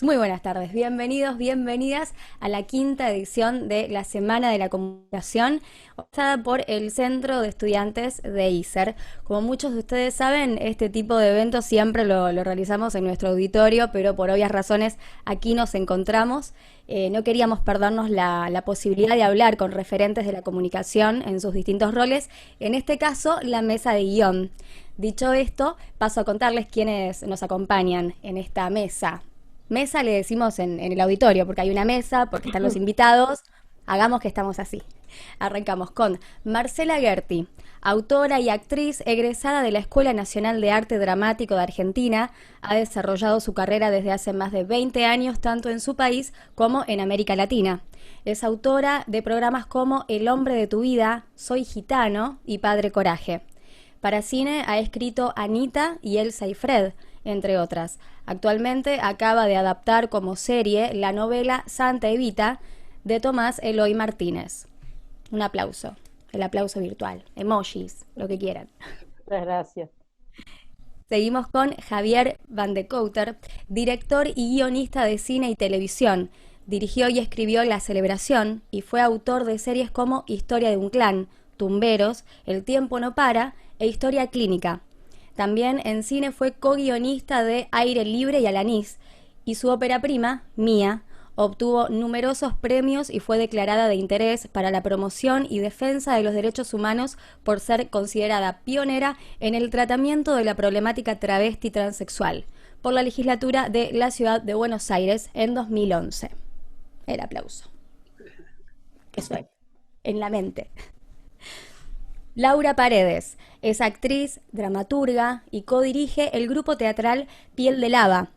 muy buenas tardes. Bienvenidos, bienvenidas a la quinta edición de la Semana de la Comunicación, organizada por el Centro de Estudiantes de ISER. Como muchos de ustedes saben, este tipo de eventos siempre lo realizamos en nuestro auditorio, pero por obvias razones aquí nos encontramos. No queríamos perdernos la posibilidad de hablar con referentes de la comunicación en sus distintos roles, en este caso la mesa de guión. Dicho esto, paso a contarles quiénes nos acompañan en esta mesa. Mesa le decimos en el auditorio, porque hay una mesa, porque están los invitados. Hagamos que estamos así. Arrancamos con Marcela Gerti, autora y actriz egresada de la Escuela Nacional de Arte Dramático de Argentina. Ha desarrollado su carrera desde hace más de 20 años, tanto en su país como en América Latina. Es autora de programas como El hombre de tu vida, Soy gitano y Padre Coraje. Para cine ha escrito Anita y Elsa y Fred, entre otras. Actualmente acaba de adaptar como serie la novela Santa Evita de Tomás Eloy Martínez. Un aplauso, el aplauso virtual, emojis, lo que quieran. Muchas gracias. Seguimos con Javier Van de Couter, director y guionista de cine y televisión. Dirigió y escribió La Celebración y fue autor de series como Historia de un clan, Tumberos, El tiempo no para e Historia clínica. También en cine fue co-guionista de Aire libre y Alanís, y su ópera prima, Mía, obtuvo numerosos premios y fue declarada de interés para la promoción y defensa de los derechos humanos por ser considerada pionera en el tratamiento de la problemática travesti transexual por la legislatura de la ciudad de Buenos Aires en 2011. El aplauso. Que suene en la mente. Laura Paredes es actriz, dramaturga y codirige el grupo teatral Piel de Lava.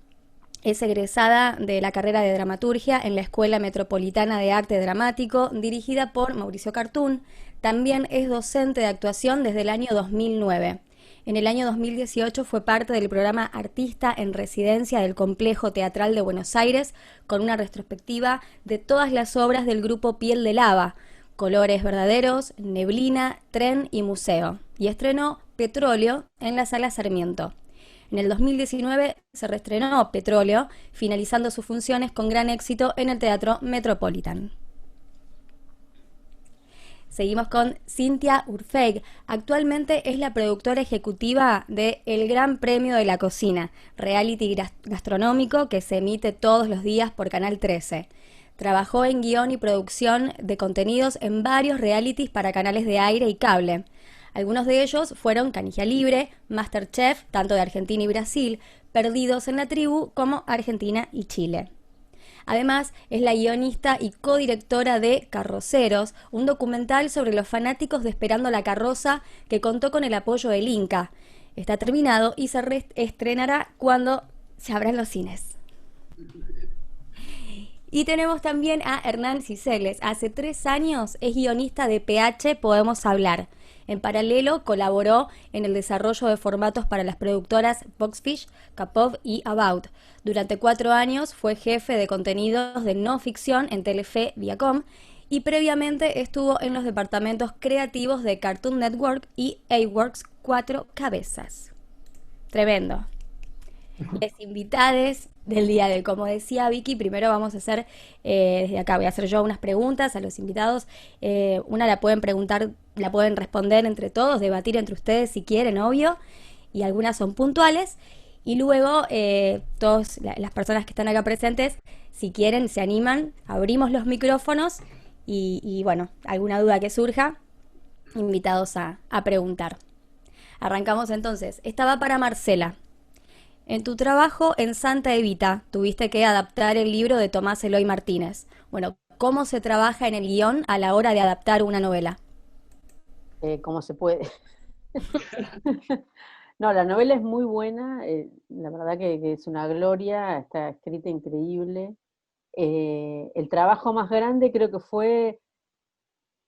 Es egresada de la carrera de dramaturgia en la Escuela Metropolitana de Arte Dramático, dirigida por Mauricio Cartún. También es docente de actuación desde el año 2009. En el año 2018 fue parte del programa Artista en Residencia del Complejo Teatral de Buenos Aires, con una retrospectiva de todas las obras del grupo Piel de Lava, Colores Verdaderos, Neblina, Tren y Museo, y estrenó Petróleo en la Sala Sarmiento. En el 2019 se reestrenó Petróleo, finalizando sus funciones con gran éxito en el Teatro Metropolitan. Seguimos con Cintia Urfeg. Actualmente es la productora ejecutiva de El Gran Premio de la Cocina, reality gastronómico que se emite todos los días por Canal 13. Trabajó en guión y producción de contenidos en varios realities para canales de aire y cable. Algunos de ellos fueron Canilla Libre, MasterChef, tanto de Argentina y Brasil, Perdidos en la Tribu, como Argentina y Chile. Además, es la guionista y codirectora de Carroceros, un documental sobre los fanáticos de Esperando la Carroza que contó con el apoyo del Inca. Está terminado y se estrenará cuando se abran los cines. Y tenemos también a Hernán Ciseles. Hace 3 años es guionista de PH Podemos Hablar. En paralelo, colaboró en el desarrollo de formatos para las productoras Boxfish, Capov y About. Durante 4 años fue jefe de contenidos de no ficción en Telefe Viacom y previamente estuvo en los departamentos creativos de Cartoon Network y A-Works Cuatro Cabezas. Tremendo. Les invitades del día de hoy. Como decía Vicky, primero vamos a hacer, desde acá voy a hacer yo unas preguntas a los invitados. Una la pueden preguntar, la pueden responder entre todos, debatir entre ustedes si quieren, obvio, y algunas son puntuales. Y luego, todas las personas que están acá presentes, si quieren, se animan, abrimos los micrófonos y bueno, alguna duda que surja, invitados a preguntar. Arrancamos entonces. Esta va para Marcela. En tu trabajo en Santa Evita tuviste que adaptar el libro de Tomás Eloy Martínez. Bueno, ¿cómo se trabaja en el guión a la hora de adaptar una novela? ¿Cómo se puede? No, la novela es muy buena, la verdad que es una gloria, está escrita increíble. El trabajo más grande creo que fue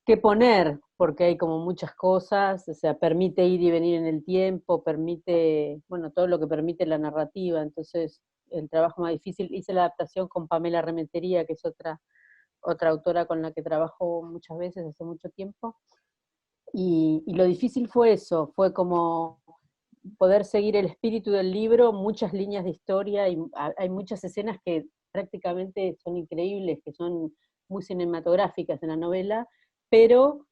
que poner, porque hay como muchas cosas, o sea, permite ir y venir en el tiempo, permite, bueno, todo lo que permite la narrativa, entonces el trabajo más difícil, hice la adaptación con Pamela Rementería, que es otra autora con la que trabajo muchas veces hace mucho tiempo, y lo difícil fue eso, fue como poder seguir el espíritu del libro, muchas líneas de historia, y hay muchas escenas que prácticamente son increíbles, que son muy cinematográficas en la novela, pero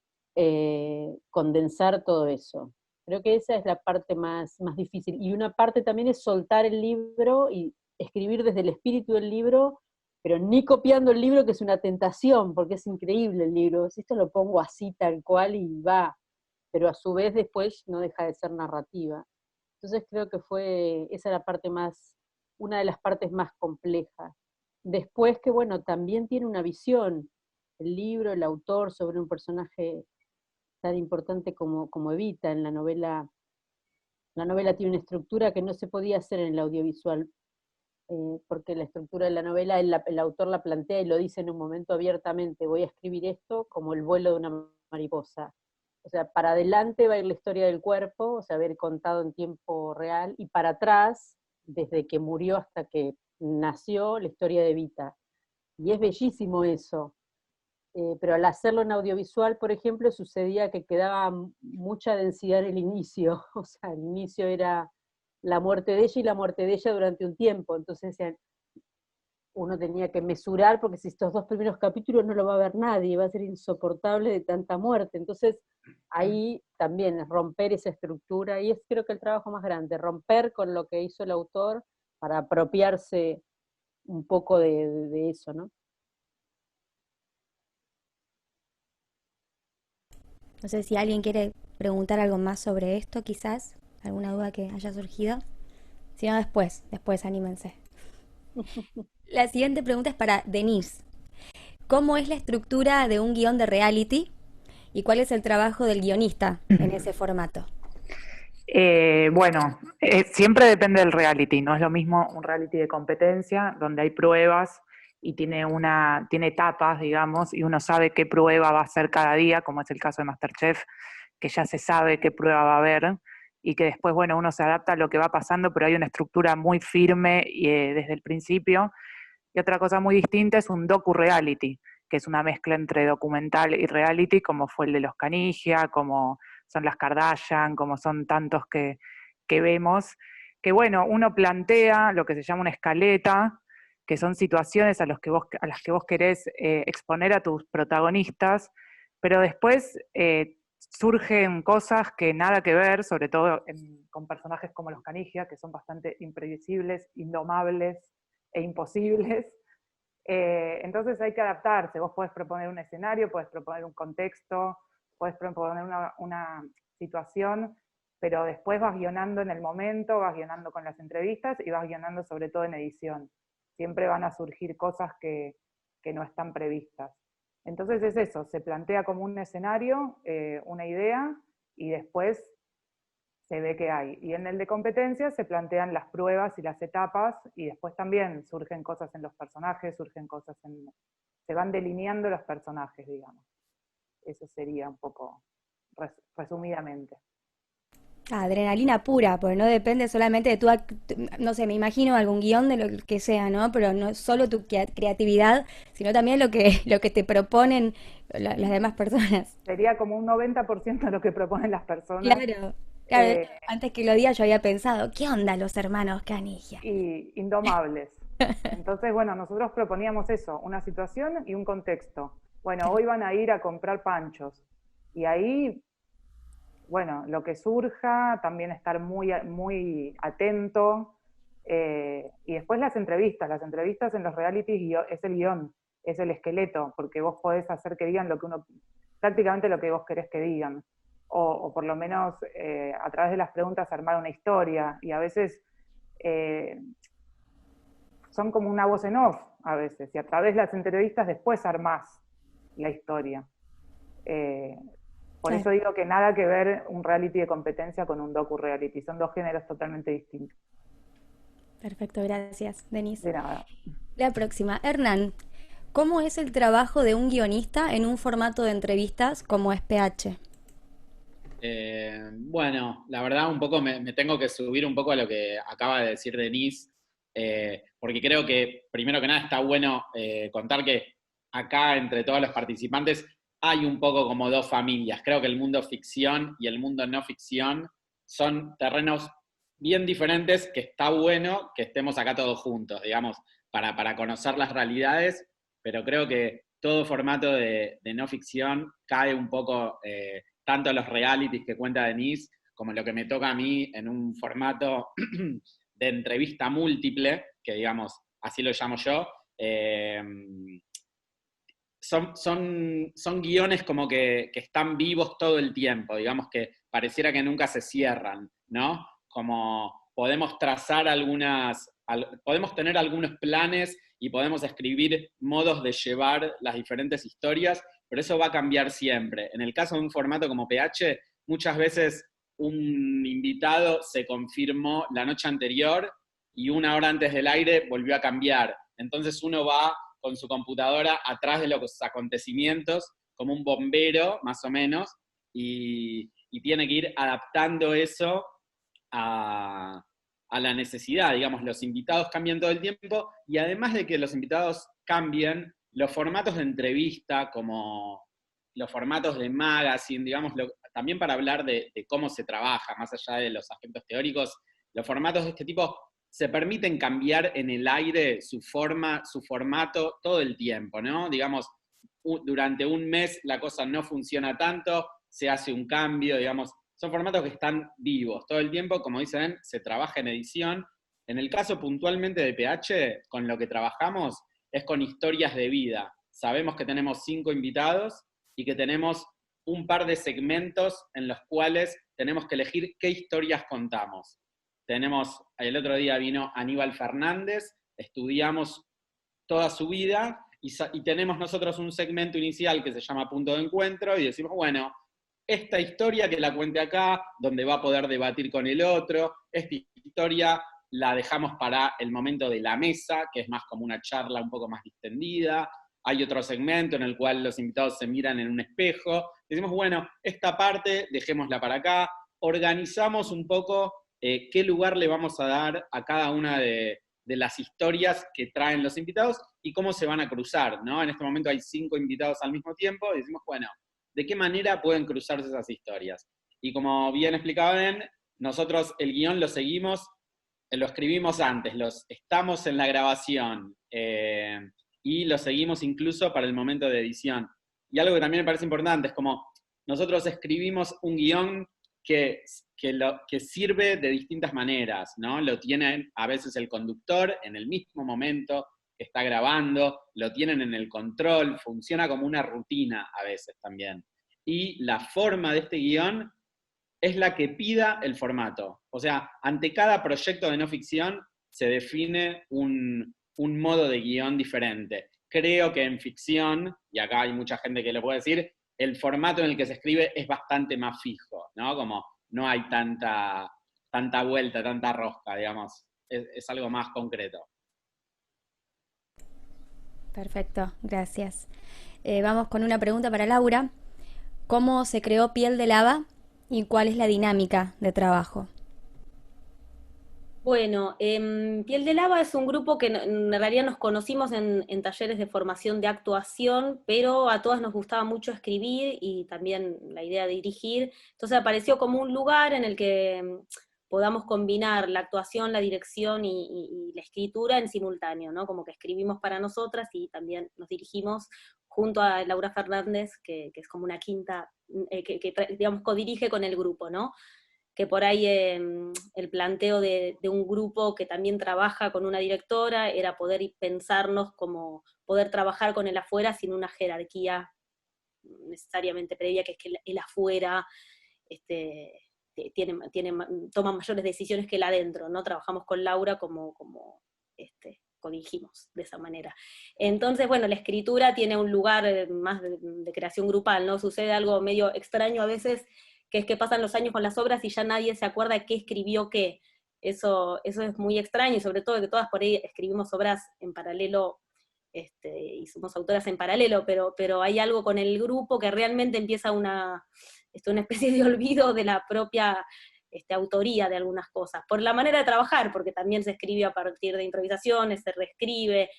condensar todo eso. Creo que esa es la parte más difícil. Y una parte también es soltar el libro y escribir desde el espíritu del libro, pero ni copiando el libro, que es una tentación, porque es increíble el libro. Si esto lo pongo así, tal cual, y va, pero a su vez después no deja de ser narrativa. Entonces creo que esa la parte una de las partes más complejas. Después que, bueno, también tiene una visión, el libro, el autor, sobre un personaje tan importante como Evita en la novela. La novela tiene una estructura que no se podía hacer en el audiovisual, porque la estructura de la novela, el autor la plantea y lo dice en un momento abiertamente: voy a escribir esto como el vuelo de una mariposa. O sea, para adelante va a ir la historia del cuerpo, o sea, haber contado en tiempo real, y para atrás, desde que murió hasta que nació, la historia de Evita. Y es bellísimo eso. Pero al hacerlo en audiovisual, por ejemplo, sucedía que quedaba mucha densidad en el inicio. O sea, el inicio era la muerte de ella y la muerte de ella durante un tiempo. Entonces uno tenía que mesurar, porque si estos 2 primeros capítulos no lo va a ver nadie, va a ser insoportable de tanta muerte. Entonces ahí también es romper esa estructura, y es creo que el trabajo más grande, romper con lo que hizo el autor para apropiarse un poco de eso, ¿no? No sé si alguien quiere preguntar algo más sobre esto, quizás, alguna duda que haya surgido. Si no, después anímense. La siguiente pregunta es para Denise. ¿Cómo es la estructura de un guión de reality y cuál es el trabajo del guionista en ese formato? Bueno, siempre depende del reality, no es lo mismo un reality de competencia, donde hay pruebas y tiene etapas, digamos, y uno sabe qué prueba va a hacer cada día, como es el caso de MasterChef, que ya se sabe qué prueba va a haber, y que después, bueno, uno se adapta a lo que va pasando, pero hay una estructura muy firme desde el principio. Y otra cosa muy distinta es un docu-reality, que es una mezcla entre documental y reality, como fue el de los Canigia, como son las Kardashian, como son tantos que vemos, que bueno, uno plantea lo que se llama una escaleta, que son situaciones a las que vos querés exponer a tus protagonistas, pero después surgen cosas que nada que ver, sobre todo con personajes como los Canigia, que son bastante imprevisibles, indomables e imposibles. Entonces hay que adaptarse. Vos podés proponer un escenario, podés proponer un contexto, podés proponer una situación, pero después vas guionando en el momento, vas guionando con las entrevistas y vas guionando sobre todo en edición. Siempre van a surgir cosas que no están previstas. Entonces es eso, se plantea como un escenario, una idea, y después se ve que hay. Y en el de competencias se plantean las pruebas y las etapas, y después también surgen cosas en los personajes, se van delineando los personajes, digamos. Eso sería un poco resumidamente. Adrenalina pura, porque no depende solamente de no sé, me imagino algún guión de lo que sea, ¿no? Pero no solo tu creatividad, sino también lo que te proponen las demás personas. Sería como un 90% de lo que proponen las personas. Claro, claro, eh, antes que lo diga yo había pensado, ¿qué onda los hermanos Canigia? y indomables. Entonces, bueno, nosotros proponíamos eso, una situación y un contexto. Bueno, hoy van a ir a comprar panchos. Y ahí, bueno, lo que surja, también estar muy atento. Y después las entrevistas en los realities es el guión, es el esqueleto, porque vos podés hacer que digan prácticamente lo que vos querés que digan. O por lo menos a través de las preguntas armar una historia. Y a veces son como una voz en off, a veces. Y a través de las entrevistas después armás la historia. Eh, por Claro, eso digo que nada que ver un reality de competencia con un docu-reality. Son dos géneros totalmente distintos. perfecto, gracias, Denise. De nada. La próxima, Hernán, ¿cómo es el trabajo de un guionista en un formato de entrevistas como es PH? Bueno, la verdad un poco me tengo que subir un poco a lo que acaba de decir Denise, porque creo que primero que nada está bueno contar que acá entre todos los participantes hay un poco como dos familias. Creo que el mundo ficción y el mundo no ficción son terrenos bien diferentes, que está bueno que estemos acá todos juntos, digamos, para conocer las realidades, pero creo que todo formato de no ficción cae un poco, tanto los realities que cuenta Denise, como lo que me toca a mí en un formato de entrevista múltiple, que digamos, así lo llamo yo. Son guiones como que están vivos todo el tiempo, digamos que pareciera que nunca se cierran, ¿no? Como podemos trazar podemos tener algunos planes y podemos escribir modos de llevar las diferentes historias, pero eso va a cambiar siempre. En el caso de un formato como PH, muchas veces un invitado se confirmó la noche anterior y una hora antes del aire volvió a cambiar. Entonces uno va con su computadora atrás de los acontecimientos, como un bombero, más o menos, y tiene que ir adaptando eso a la necesidad. Digamos, los invitados cambian todo el tiempo, y además de que los invitados cambien, los formatos de entrevista, como los formatos de magazine, digamos, también para hablar de cómo se trabaja, más allá de los aspectos teóricos, los formatos de este tipo se permiten cambiar en el aire su forma, su formato todo el tiempo, ¿no? Digamos, durante un mes la cosa no funciona tanto, se hace un cambio, digamos, son formatos que están vivos todo el tiempo, como dicen, se trabaja en edición. En el caso puntualmente de PH, con lo que trabajamos es con historias de vida. Sabemos que tenemos 5 invitados y que tenemos un par de segmentos en los cuales tenemos que elegir qué historias contamos. El otro día vino Aníbal Fernández, estudiamos toda su vida y tenemos nosotros un segmento inicial que se llama Punto de Encuentro y decimos, bueno, esta historia que la cuente acá, donde va a poder debatir con el otro, esta historia la dejamos para el momento de la mesa, que es más como una charla un poco más distendida. Hay otro segmento en el cual los invitados se miran en un espejo. Decimos, bueno, esta parte dejémosla para acá, organizamos un poco qué lugar le vamos a dar a cada una de las historias que traen los invitados y cómo se van a cruzar, ¿no? En este momento hay 5 invitados al mismo tiempo y decimos, bueno, ¿de qué manera pueden cruzarse esas historias? Y como bien explicaba Ben, nosotros el guión lo seguimos, lo escribimos antes, estamos en la grabación y lo seguimos incluso para el momento de edición. Y algo que también me parece importante es como nosotros escribimos un guión que sirve de distintas maneras, ¿no? Lo tiene a veces el conductor en el mismo momento que está grabando, lo tienen en el control, funciona como una rutina a veces también. Y la forma de este guión es la que pida el formato. O sea, ante cada proyecto de no ficción se define un modo de guión diferente. Creo que en ficción, y acá hay mucha gente que lo puede decir, el formato en el que se escribe es bastante más fijo, ¿no? Como no hay tanta vuelta, tanta rosca, digamos. Es algo más concreto. Perfecto, gracias. Vamos con una pregunta para Laura. ¿Cómo se creó Piel de Lava y cuál es la dinámica de trabajo? Bueno, Piel de Lava es un grupo que en realidad nos conocimos en talleres de formación de actuación, pero a todas nos gustaba mucho escribir y también la idea de dirigir. Entonces apareció como un lugar en el que podamos combinar la actuación, la dirección y la escritura en simultáneo, ¿no? Como que escribimos para nosotras y también nos dirigimos junto a Laura Fernández, que es como una quinta, que digamos codirige con el grupo, ¿no? Que por ahí el planteo de un grupo que también trabaja con una directora era poder pensarnos como poder trabajar con el afuera sin una jerarquía necesariamente previa, que es que el afuera toma mayores decisiones que el adentro, ¿no? Trabajamos con Laura como codirigimos de esa manera. Entonces, bueno, la escritura tiene un lugar más de creación grupal, ¿no? Sucede algo medio extraño a veces, que es que pasan los años con las obras y ya nadie se acuerda de qué escribió qué. Eso es muy extraño, y sobre todo que todas por ahí escribimos obras en paralelo, y somos autoras en paralelo, pero hay algo con el grupo que realmente empieza una especie de olvido de la propia autoría de algunas cosas, por la manera de trabajar, porque también se escribe a partir de improvisaciones, se reescribe.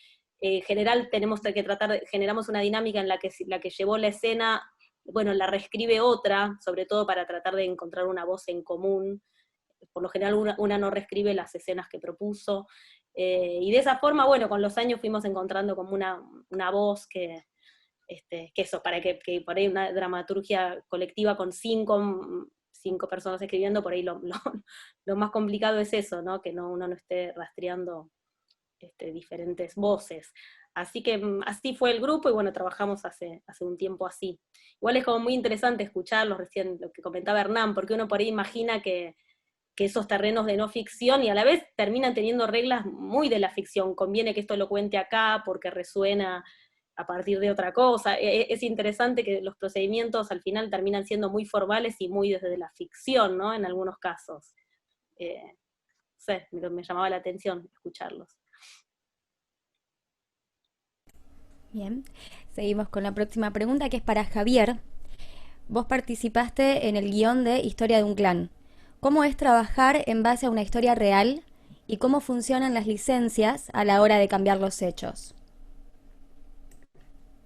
En general generamos una dinámica en la que llevó la escena, bueno, la reescribe otra, sobre todo para tratar de encontrar una voz en común, por lo general una no reescribe las escenas que propuso, y de esa forma, bueno, con los años fuimos encontrando como una voz que eso, para que por ahí una dramaturgia colectiva con cinco personas escribiendo, por ahí lo más complicado es eso, ¿no? Que uno no esté rastreando diferentes voces. Así que así fue el grupo, y bueno, trabajamos hace un tiempo así. Igual es como muy interesante escucharlos, recién lo que comentaba Hernán, porque uno por ahí imagina que esos terrenos de no ficción, y a la vez terminan teniendo reglas muy de la ficción. Conviene que esto lo cuente acá porque resuena a partir de otra cosa. Es interesante que los procedimientos al final terminan siendo muy formales y muy desde la ficción, ¿no? En algunos casos. No sé, me llamaba la atención escucharlos. Bien, seguimos con la próxima pregunta, que es para Javier. Vos participaste en el guión de Historia de un clan. ¿Cómo es trabajar en base a una historia real y cómo funcionan las licencias a la hora de cambiar los hechos?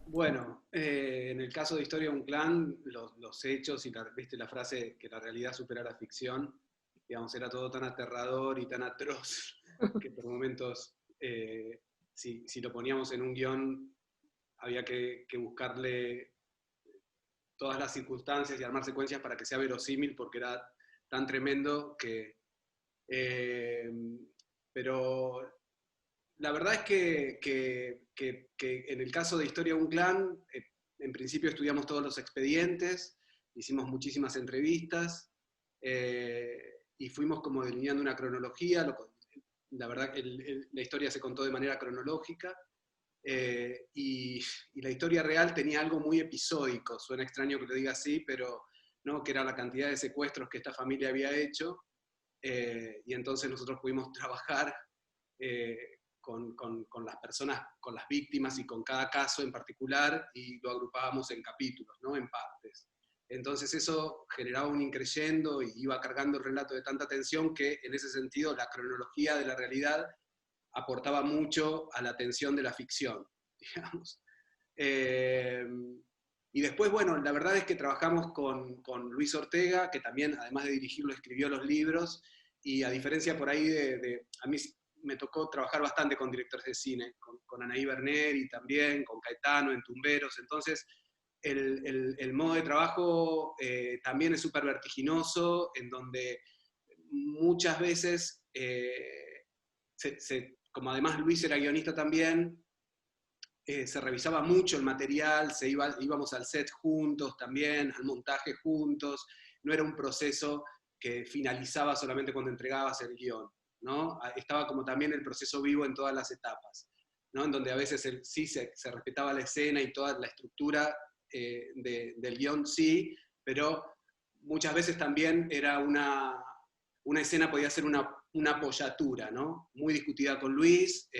Bueno, en el caso de Historia de un clan, los hechos y ¿viste la frase que la realidad supera la ficción? Digamos, era todo tan aterrador y tan atroz que por momentos, si lo poníamos en un guión, había que buscarle todas las circunstancias y armar secuencias para que sea verosímil, porque era tan tremendo que... pero la verdad es que en el caso de Historia de un clan, en principio estudiamos todos los expedientes, hicimos muchísimas entrevistas, y fuimos como delineando una cronología. La verdad que la historia se contó de manera cronológica, y la historia real tenía algo muy episódico. Suena extraño que lo diga así, pero ¿no? Que era la cantidad de secuestros que esta familia había hecho, y entonces nosotros pudimos trabajar con las personas, con las víctimas y con cada caso en particular, y lo agrupábamos en capítulos, ¿no? En partes. Entonces eso generaba un increyendo y iba cargando el relato de tanta tensión que en ese sentido la cronología de la realidad aportaba mucho a la tensión de la ficción, digamos. Y después, bueno, la verdad es que trabajamos con Luis Ortega, que también, además de dirigirlo, escribió los libros, y a diferencia por ahí a mí me tocó trabajar bastante con directores de cine, con Anaí Berneri también, con Caetano en Tumberos. Entonces el modo de trabajo también es súper vertiginoso, en donde muchas veces, como además Luis era guionista también, se revisaba mucho el material, íbamos al set juntos también, al montaje juntos. No era un proceso que finalizaba solamente cuando entregabas el guión, ¿no? Estaba como también el proceso vivo en todas las etapas, ¿no? En donde a veces sí se respetaba la escena y toda la estructura del guión, sí, pero muchas veces también era una escena, podía ser una apoyatura, ¿no? Muy discutida con Luis,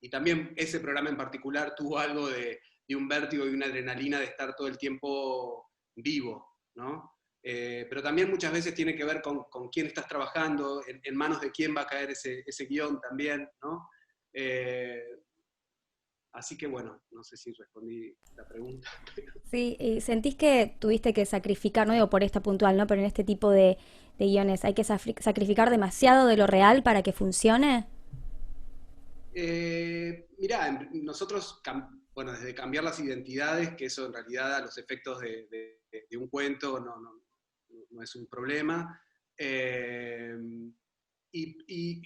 y también ese programa en particular tuvo algo de un vértigo y una adrenalina de estar todo el tiempo vivo, ¿no? Pero también muchas veces tiene que ver con quién estás trabajando, en manos de quién va a caer ese guión también, ¿no? Así que bueno, no sé si respondí la pregunta. Sí, y ¿sentís que tuviste que sacrificar, no digo por esta puntual, ¿no? Pero en este tipo de guiones, ¿hay que sacrificar demasiado de lo real para que funcione? Mirá, nosotros, bueno, desde cambiar las identidades, que eso en realidad a los efectos de un cuento no es un problema, y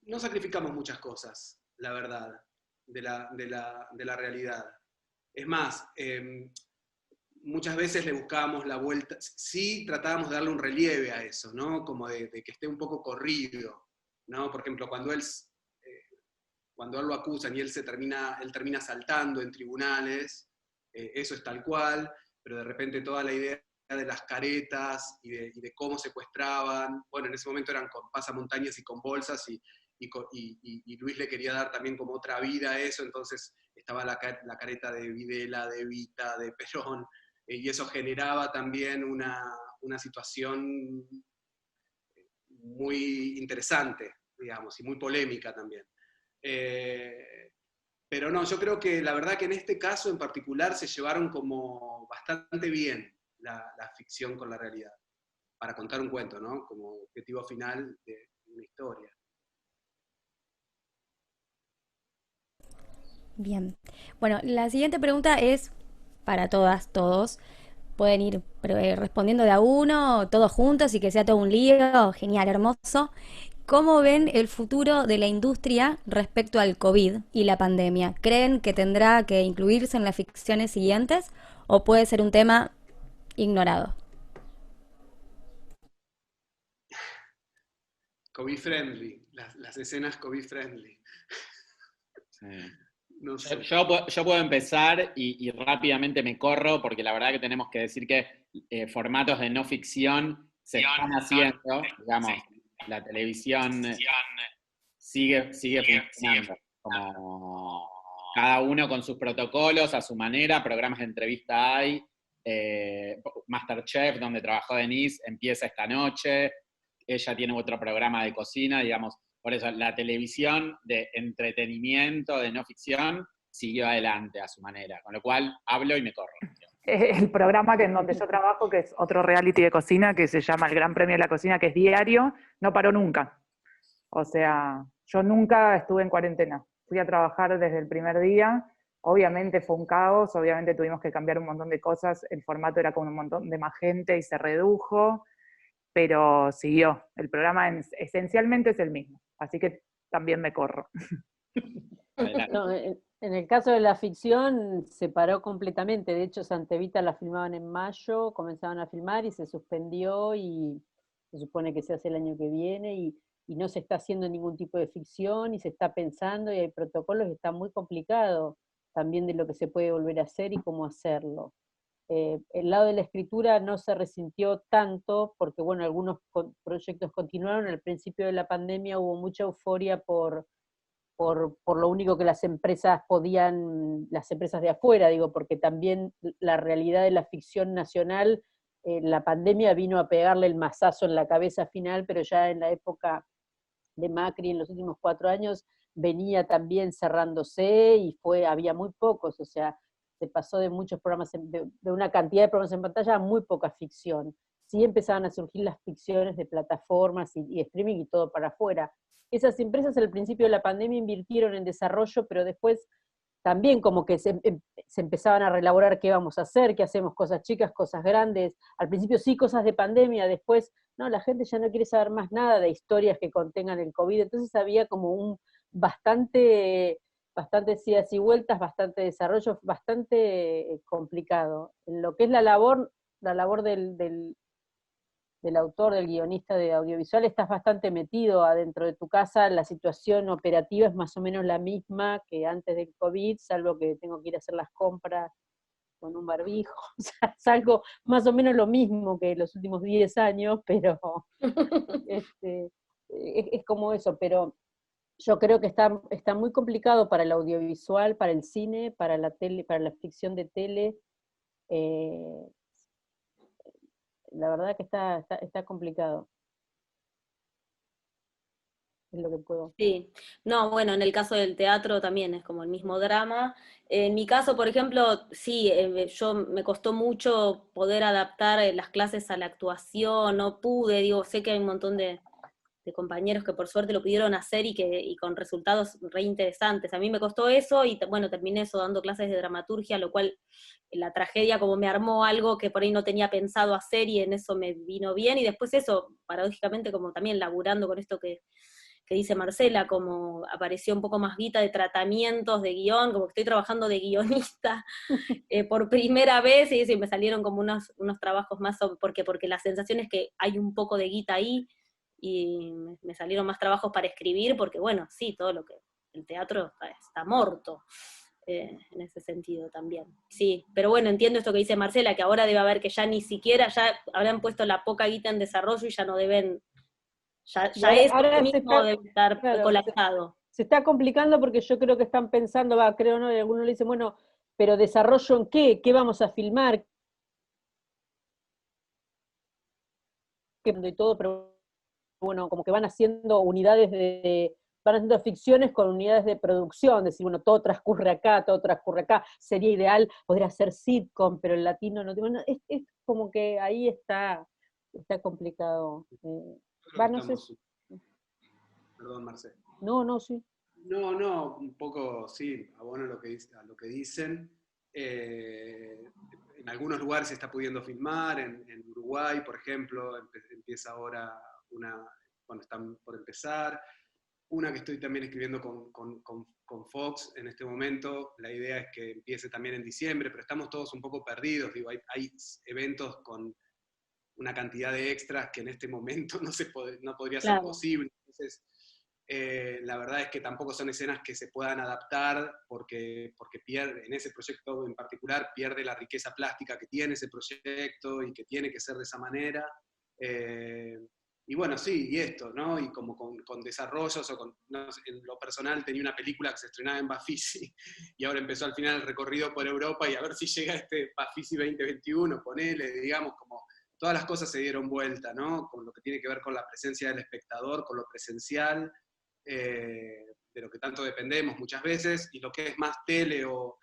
no sacrificamos muchas cosas, la verdad, de la realidad. Es más, muchas veces le buscábamos la vuelta, sí tratábamos de darle un relieve a eso, ¿no? Como de que esté un poco corrido, ¿no? Por ejemplo, cuando él lo acusan y él termina saltando en tribunales, eso es tal cual, pero de repente toda la idea de las caretas y de cómo secuestraban, bueno, en ese momento eran con pasamontañas y con bolsas, y Luis le quería dar también como otra vida a eso, entonces estaba la careta de Videla, de Evita, de Perón, y eso generaba también una situación muy interesante, digamos, y muy polémica también. Pero no, yo creo que la verdad que en este caso en particular se llevaron como bastante bien la ficción con la realidad. para contar un cuento, ¿no? Como objetivo final de una historia. Bien. Bueno, la siguiente pregunta es para todas, todos. Pueden ir respondiendo de a uno, todos juntos y que sea todo un lío. Genial, hermoso. ¿Cómo ven el futuro de la industria respecto al COVID y la pandemia? ¿Creen que tendrá que incluirse en las ficciones siguientes o puede ser un tema ignorado? COVID friendly, las escenas COVID friendly. Sí. No sé. Yo puedo empezar y rápidamente me corro, porque la verdad que tenemos que decir que formatos de no ficción se están haciendo, digamos, la televisión sigue funcionando, como cada uno con sus protocolos, a su manera, programas de entrevista hay, MasterChef, donde trabajó Denise, empieza esta noche, ella tiene otro programa de cocina, digamos, por eso la televisión de entretenimiento, de no ficción, siguió adelante a su manera, con lo cual hablo y me corro. El programa en donde yo trabajo, que es otro reality de cocina, que se llama el Gran Premio de la Cocina, que es diario, no paró nunca. O sea, yo nunca estuve en cuarentena. Fui a trabajar desde el primer día. Obviamente fue un caos, obviamente tuvimos que cambiar un montón de cosas. El formato era con un montón de más gente y se redujo, pero siguió. El programa esencialmente es el mismo, así que también me corro. No, en el caso de la ficción se paró completamente. De hecho, Santa Evita la filmaban en mayo, comenzaban a filmar y se suspendió y se supone que se hace el año que viene y no se está haciendo ningún tipo de ficción y se está pensando y hay protocolos y está muy complicado también de lo que se puede volver a hacer y cómo hacerlo. El lado de la escritura no se resintió tanto porque, bueno, algunos proyectos continuaron. Al principio de la pandemia hubo mucha euforia por lo único que las empresas podían, las empresas de afuera, digo, porque también la realidad de la ficción nacional, la pandemia vino a pegarle el mazazo en la cabeza final, pero ya en la época de Macri, en los últimos 4 años, venía también cerrándose y había muy pocos, o sea, se pasó de muchos programas, de una cantidad de programas en pantalla a muy poca ficción. Sí empezaban a surgir las ficciones de plataformas y streaming y todo para afuera. Esas empresas al principio de la pandemia invirtieron en desarrollo, pero después también como que se empezaban a reelaborar qué vamos a hacer, qué hacemos, cosas chicas, cosas grandes. Al principio sí, cosas de pandemia, después no, la gente ya no quiere saber más nada de historias que contengan el COVID. Entonces había como un bastante idas y vueltas, bastante desarrollo, bastante complicado. En lo que es la labor del autor, del guionista de audiovisual, estás bastante metido adentro de tu casa, la situación operativa es más o menos la misma que antes del COVID, salvo que tengo que ir a hacer las compras con un barbijo, o sea, es algo más o menos lo mismo que los últimos 10 años, pero es como eso, pero yo creo que está muy complicado para el audiovisual, para el cine, para la tele, para la ficción de tele. La verdad que está complicado. Es lo que puedo. Sí, no, bueno, en el caso del teatro también es como el mismo drama. En mi caso, por ejemplo, sí, me costó mucho poder adaptar las clases a la actuación, no pude, digo, sé que hay un montón de compañeros que por suerte lo pudieron hacer y con resultados re interesantes. A mí me costó eso y bueno, terminé eso dando clases de dramaturgia, lo cual la tragedia como me armó algo que por ahí no tenía pensado hacer y en eso me vino bien. Y después eso, paradójicamente, como también laburando con esto que dice Marcela, como apareció un poco más guita de tratamientos de guión, como que estoy trabajando de guionista por primera vez, y me salieron como unos trabajos más, porque la sensación es que hay un poco de guita ahí, y me salieron más trabajos para escribir, porque bueno, sí, todo lo que, el teatro está muerto, en ese sentido también. Sí, pero bueno, entiendo esto que dice Marcela, que ahora debe haber que ya ni siquiera, ya habrán puesto la poca guita en desarrollo y ya no deben, ya ahora mismo debe estar colapsado. Se está complicando porque yo creo que están pensando, creo no, y algunos le dicen, bueno, pero ¿desarrollo en qué? ¿Qué vamos a filmar? Y todo, pero bueno, como que van haciendo van haciendo ficciones con unidades de producción, decir, bueno, todo transcurre acá, sería ideal poder hacer sitcom, pero el latino no, bueno, es como que ahí está está complicado. Creo que No sé. Perdón, Marcelo. No, sí. No, un poco, sí, abono a lo que dicen. En algunos lugares se está pudiendo filmar, en Uruguay, por ejemplo, empieza ahora están por empezar. Una que estoy también escribiendo con Fox en este momento, la idea es que empiece también en diciembre, pero estamos todos un poco perdidos, digo, hay eventos con una cantidad de extras que en este momento no podría ser posible. Entonces, la verdad es que tampoco son escenas que se puedan adaptar porque pierde, en ese proyecto en particular, pierde la riqueza plástica que tiene ese proyecto y que tiene que ser de esa manera. Y bueno, sí, y esto, ¿no? Y como con desarrollos, no sé, en lo personal tenía una película que se estrenaba en Bafisi y ahora empezó al final el recorrido por Europa y a ver si llega este Bafisi 2021, ponele, digamos, como todas las cosas se dieron vuelta, ¿no? Con lo que tiene que ver con la presencia del espectador, con lo presencial, de lo que tanto dependemos muchas veces, y lo que es más tele o,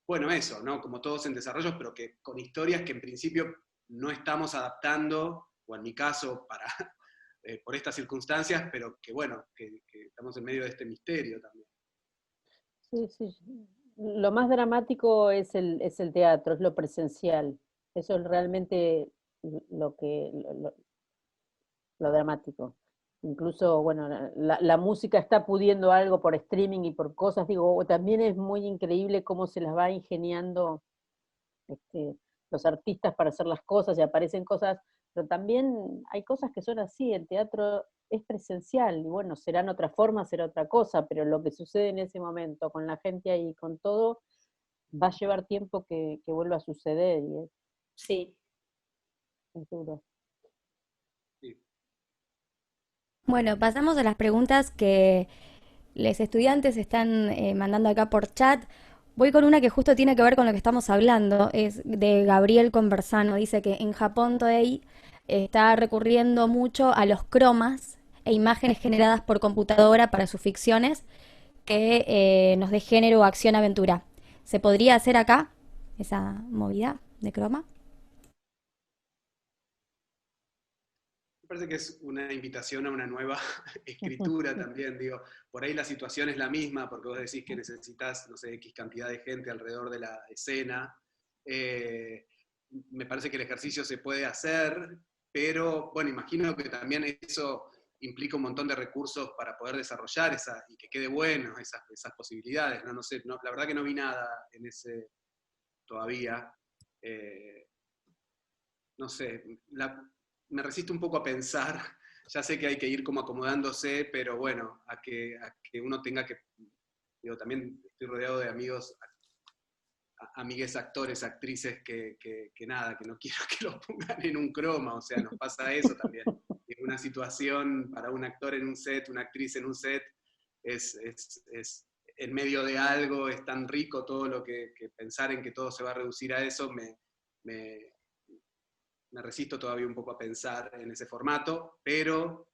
bueno, eso, ¿no? Como todos en desarrollo, pero que con historias que en principio no estamos adaptando, o en mi caso, por estas circunstancias, pero que bueno, que estamos en medio de este misterio también. Sí. Lo más dramático es el teatro, es lo presencial. Eso es realmente lo dramático. Incluso, bueno, la música está pudiendo algo por streaming y por cosas, digo, también es muy increíble cómo se las va ingeniando los artistas para hacer las cosas y aparecen cosas, pero también hay cosas que son así, el teatro es presencial y bueno, serán otra forma, será otra cosa, pero lo que sucede en ese momento con la gente ahí, con todo, va a llevar tiempo que vuelva a suceder y Sí. es duro. Sí. Bueno, pasamos a las preguntas que los estudiantes están mandando acá por chat. Voy con una que justo tiene que ver con lo que estamos hablando. Es de Gabriel Conversano. Dice que en Japón Toei está recurriendo mucho a los cromas e imágenes generadas por computadora para sus ficciones que nos dé género o acción-aventura. ¿Se podría hacer acá esa movida de croma? Me parece que es una invitación a una nueva escritura también, digo, por ahí la situación es la misma, porque vos decís que necesitas, no sé, X cantidad de gente alrededor de la escena. Me parece que el ejercicio se puede hacer, pero bueno, imagino que también eso implica un montón de recursos para poder desarrollar y que quede bueno esas posibilidades, ¿no? No sé, la verdad que no vi nada en ese todavía. No sé, me resisto un poco a pensar, ya sé que hay que ir como acomodándose, pero bueno, a que uno tenga que, digo, también estoy rodeado de amigos, amigues actores, actrices que nada, que no quiero que los pongan en un croma, o sea, nos pasa eso también. En una situación para un actor en un set, una actriz en un set, es en medio de algo, es tan rico todo lo que pensar en que todo se va a reducir a eso, me resisto todavía un poco a pensar en ese formato, pero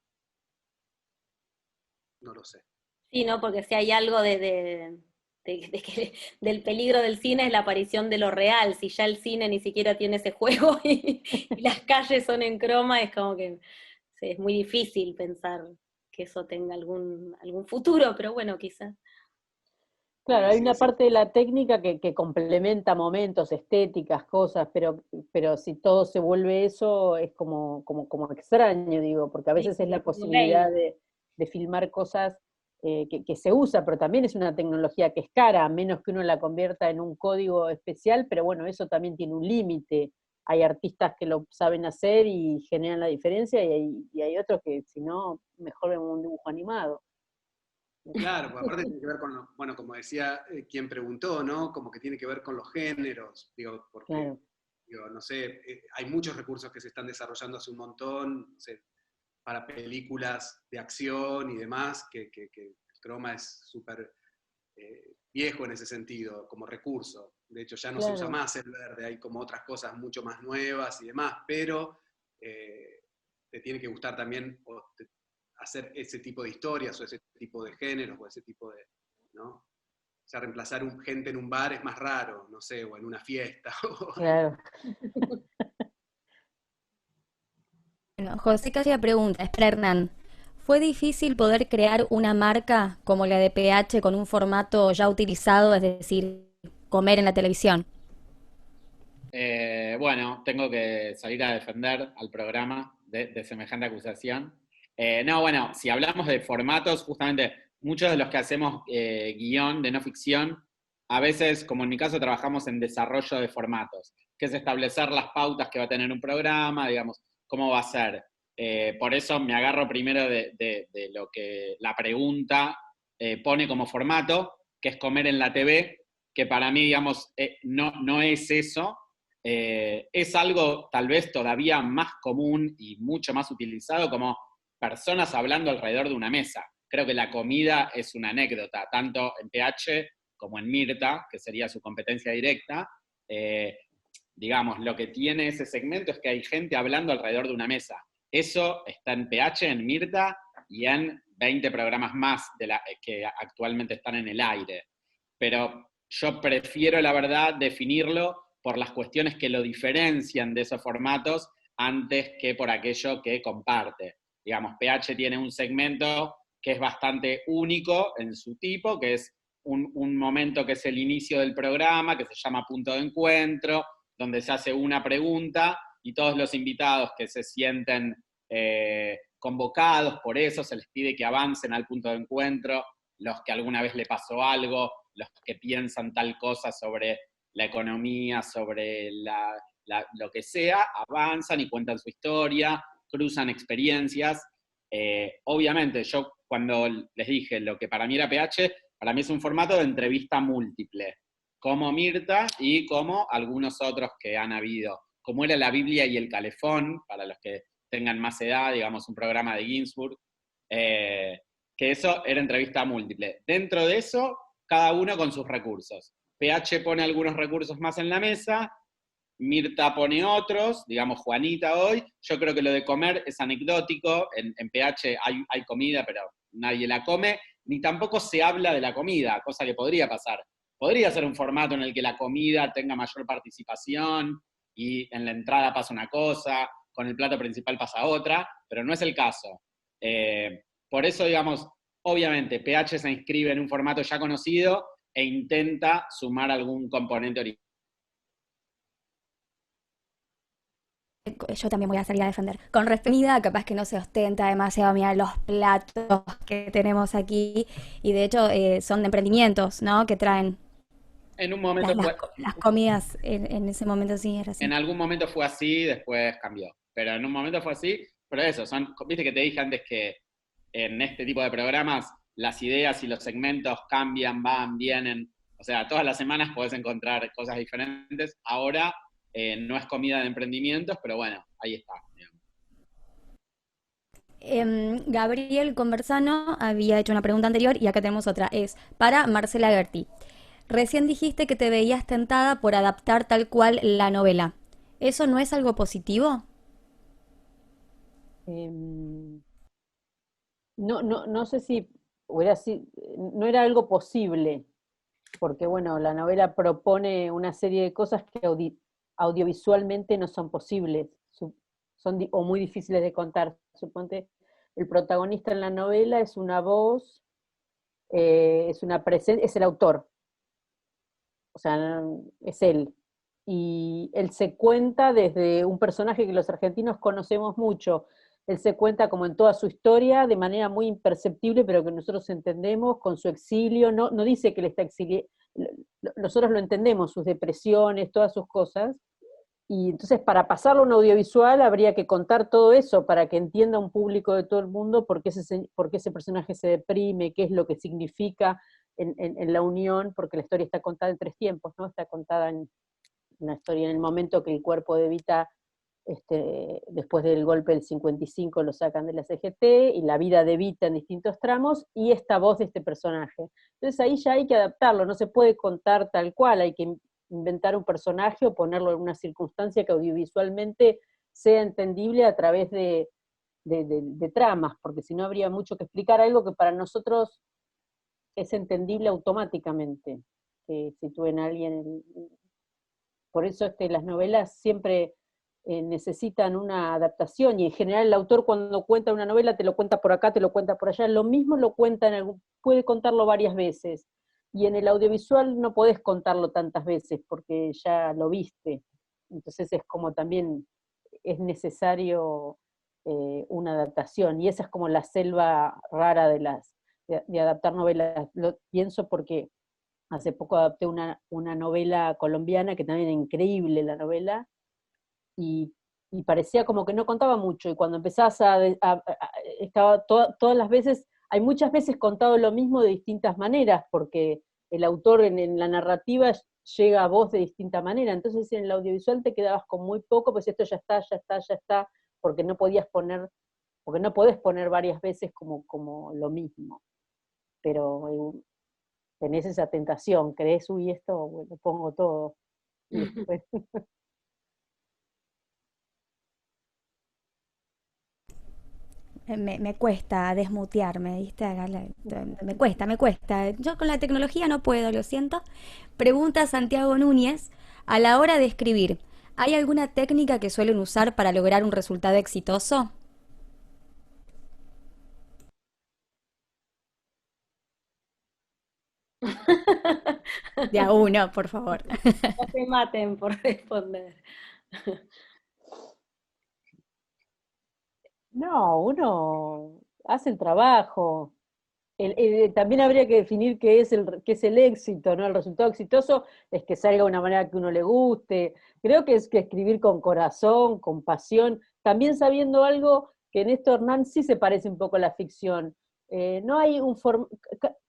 no lo sé. Sí, ¿no? Porque si hay algo del peligro del cine es la aparición de lo real. Si ya el cine ni siquiera tiene ese juego y las calles son en croma, es como que sí, es muy difícil pensar que eso tenga algún futuro, pero bueno, quizás. Claro, hay Sí, una sí. parte de la técnica que complementa momentos, estéticas, cosas, pero si todo se vuelve eso, es como extraño, digo, porque a Sí, veces es la como posibilidad ley. de filmar cosas que se usa, pero también es una tecnología que es cara, a menos que uno la convierta en un código especial, pero bueno, eso también tiene un límite. Hay artistas que lo saben hacer y generan la diferencia, y hay otros que si no, mejor ven un dibujo animado. Claro, pues aparte tiene que ver con, bueno, como decía quien preguntó, ¿no? Como que tiene que ver con los géneros, digo, porque, Claro. digo, no sé, hay muchos recursos que se están desarrollando hace un montón, no sé, para películas de acción y demás, que el croma es súper viejo en ese sentido, como recurso. De hecho, ya no se usa Claro. más el verde, hay como otras cosas mucho más nuevas y demás, pero te tiene que gustar también hacer ese tipo de historias o ese tipo de géneros o ese tipo de, ¿no? O sea, reemplazar gente en un bar es más raro, no sé, o en una fiesta. Claro. Bueno, José Calle pregunta, es para Hernán. ¿Fue difícil poder crear una marca como la de PH con un formato ya utilizado, es decir, comer en la televisión? Bueno, tengo que salir a defender al programa de semejante acusación. No, bueno, si hablamos de formatos, justamente muchos de los que hacemos guión de no ficción, a veces, como en mi caso, trabajamos en desarrollo de formatos, que es establecer las pautas que va a tener un programa, digamos, cómo va a ser. Por eso me agarro primero de lo que la pregunta pone como formato, que es comer en la TV, que para mí, digamos, no es eso. Es algo tal vez todavía más común y mucho más utilizado como personas hablando alrededor de una mesa. Creo que la comida es una anécdota, tanto en PH como en Mirta, que sería su competencia directa. Eh, digamos, lo que tiene ese segmento es que hay gente hablando alrededor de una mesa. Eso está en PH, en Mirta y en 20 programas más que actualmente están en el aire. Pero yo prefiero, la verdad, definirlo por las cuestiones que lo diferencian de esos formatos antes que por aquello que comparte. Digamos, PH tiene un segmento que es bastante único en su tipo, que es un momento que es el inicio del programa, que se llama Punto de Encuentro, donde se hace una pregunta y todos los invitados que se sienten convocados por eso, se les pide que avancen al punto de encuentro, los que alguna vez le pasó algo, los que piensan tal cosa sobre la economía, sobre lo que sea, avanzan y cuentan su historia, cruzan experiencias. Obviamente, yo cuando les dije lo que para mí era PH, para mí es un formato de entrevista múltiple, como Mirta y como algunos otros que han habido, como era La Biblia y el Calefón, para los que tengan más edad, digamos, un programa de Ginsburg, que eso era entrevista múltiple. Dentro de eso, cada uno con sus recursos. PH pone algunos recursos más en la mesa, Mirta pone otros, digamos Juanita hoy. Yo creo que lo de comer es anecdótico, en PH hay comida, pero nadie la come, ni tampoco se habla de la comida, cosa que podría pasar. Podría ser un formato en el que la comida tenga mayor participación y en la entrada pasa una cosa, con el plato principal pasa otra, pero no es el caso. Por eso, digamos, obviamente PH se inscribe en un formato ya conocido e intenta sumar algún componente original. Yo también voy a salir a defender. Con respecto a comida, capaz que no se ostenta demasiado, mira los platos que tenemos aquí, y de hecho son de emprendimientos, ¿no? Que traen En un momento fue, las comidas en ese momento, sí, era así. en algún momento fue así, después cambió. Pero en un momento fue así, pero eso, viste que te dije antes que en este tipo de programas las ideas y los segmentos cambian, van, vienen. O sea, todas las semanas podés encontrar cosas diferentes. Ahora no es comida de emprendimientos, pero bueno, ahí está. Digamos. Gabriel Conversano había hecho una pregunta anterior y acá tenemos otra. Es para Marcela Gerti. Recién dijiste que te veías tentada por adaptar tal cual la novela. ¿Eso no es algo positivo? Em, no sé si hubiera sido, no era algo posible, porque bueno, la novela propone una serie de cosas que audiovisualmente no son posibles, o muy difíciles de contar. Suponte, el protagonista en la novela es una voz, es el autor, o sea, es él. Y él se cuenta desde un personaje que los argentinos conocemos mucho. Él se cuenta como en toda su historia, de manera muy imperceptible, pero que nosotros entendemos, con su exilio. No dice que él está exiliado, nosotros lo entendemos, sus depresiones, todas sus cosas. Y entonces para pasarlo a un audiovisual habría que contar todo eso para que entienda un público de todo el mundo por qué ese personaje se deprime, qué es lo que significa en la unión, porque la historia está contada en 3 tiempos, ¿no? Está contada en una historia en el momento que el cuerpo de Evita, después del golpe del 55, lo sacan de la CGT, y la vida de Evita en distintos tramos, y esta voz de este personaje. Entonces ahí ya hay que adaptarlo, no se puede contar tal cual, hay que inventar un personaje o ponerlo en una circunstancia que audiovisualmente sea entendible a través de tramas, porque si no habría mucho que explicar, algo que para nosotros es entendible automáticamente, que sitúen a alguien. Por eso las novelas siempre necesitan una adaptación, y en general el autor cuando cuenta una novela te lo cuenta por acá, te lo cuenta por allá, lo mismo lo cuenta puede contarlo varias veces, y en el audiovisual no podés contarlo tantas veces porque ya lo viste, entonces es como también es necesario una adaptación, y esa es como la selva rara de adaptar novelas. Lo pienso porque hace poco adapté una novela colombiana, que también era increíble la novela, y, y parecía como que no contaba mucho, y cuando empezás estaba todas las veces, hay muchas veces contado lo mismo de distintas maneras, porque el autor en la narrativa llega a vos de distinta manera, entonces en el audiovisual te quedabas con muy poco, pues esto ya está, ya está, ya está, porque no podés poner varias veces como lo mismo, pero tenés esa tentación, crees, uy, esto, bueno, pongo todo, y después... Me cuesta desmutearme, ¿viste? Me cuesta, me cuesta. Yo con la tecnología no puedo, lo siento. Pregunta Santiago Núñez, a la hora de escribir, ¿hay alguna técnica que suelen usar para lograr un resultado exitoso? De a uno, por favor. No se maten por responder. No, uno hace el trabajo. También habría que definir qué es el éxito, ¿no? El resultado exitoso es que salga de una manera que uno le guste. Creo que es que escribir con corazón, con pasión, también sabiendo algo que en esto, Hernán, sí se parece un poco a la ficción. No hay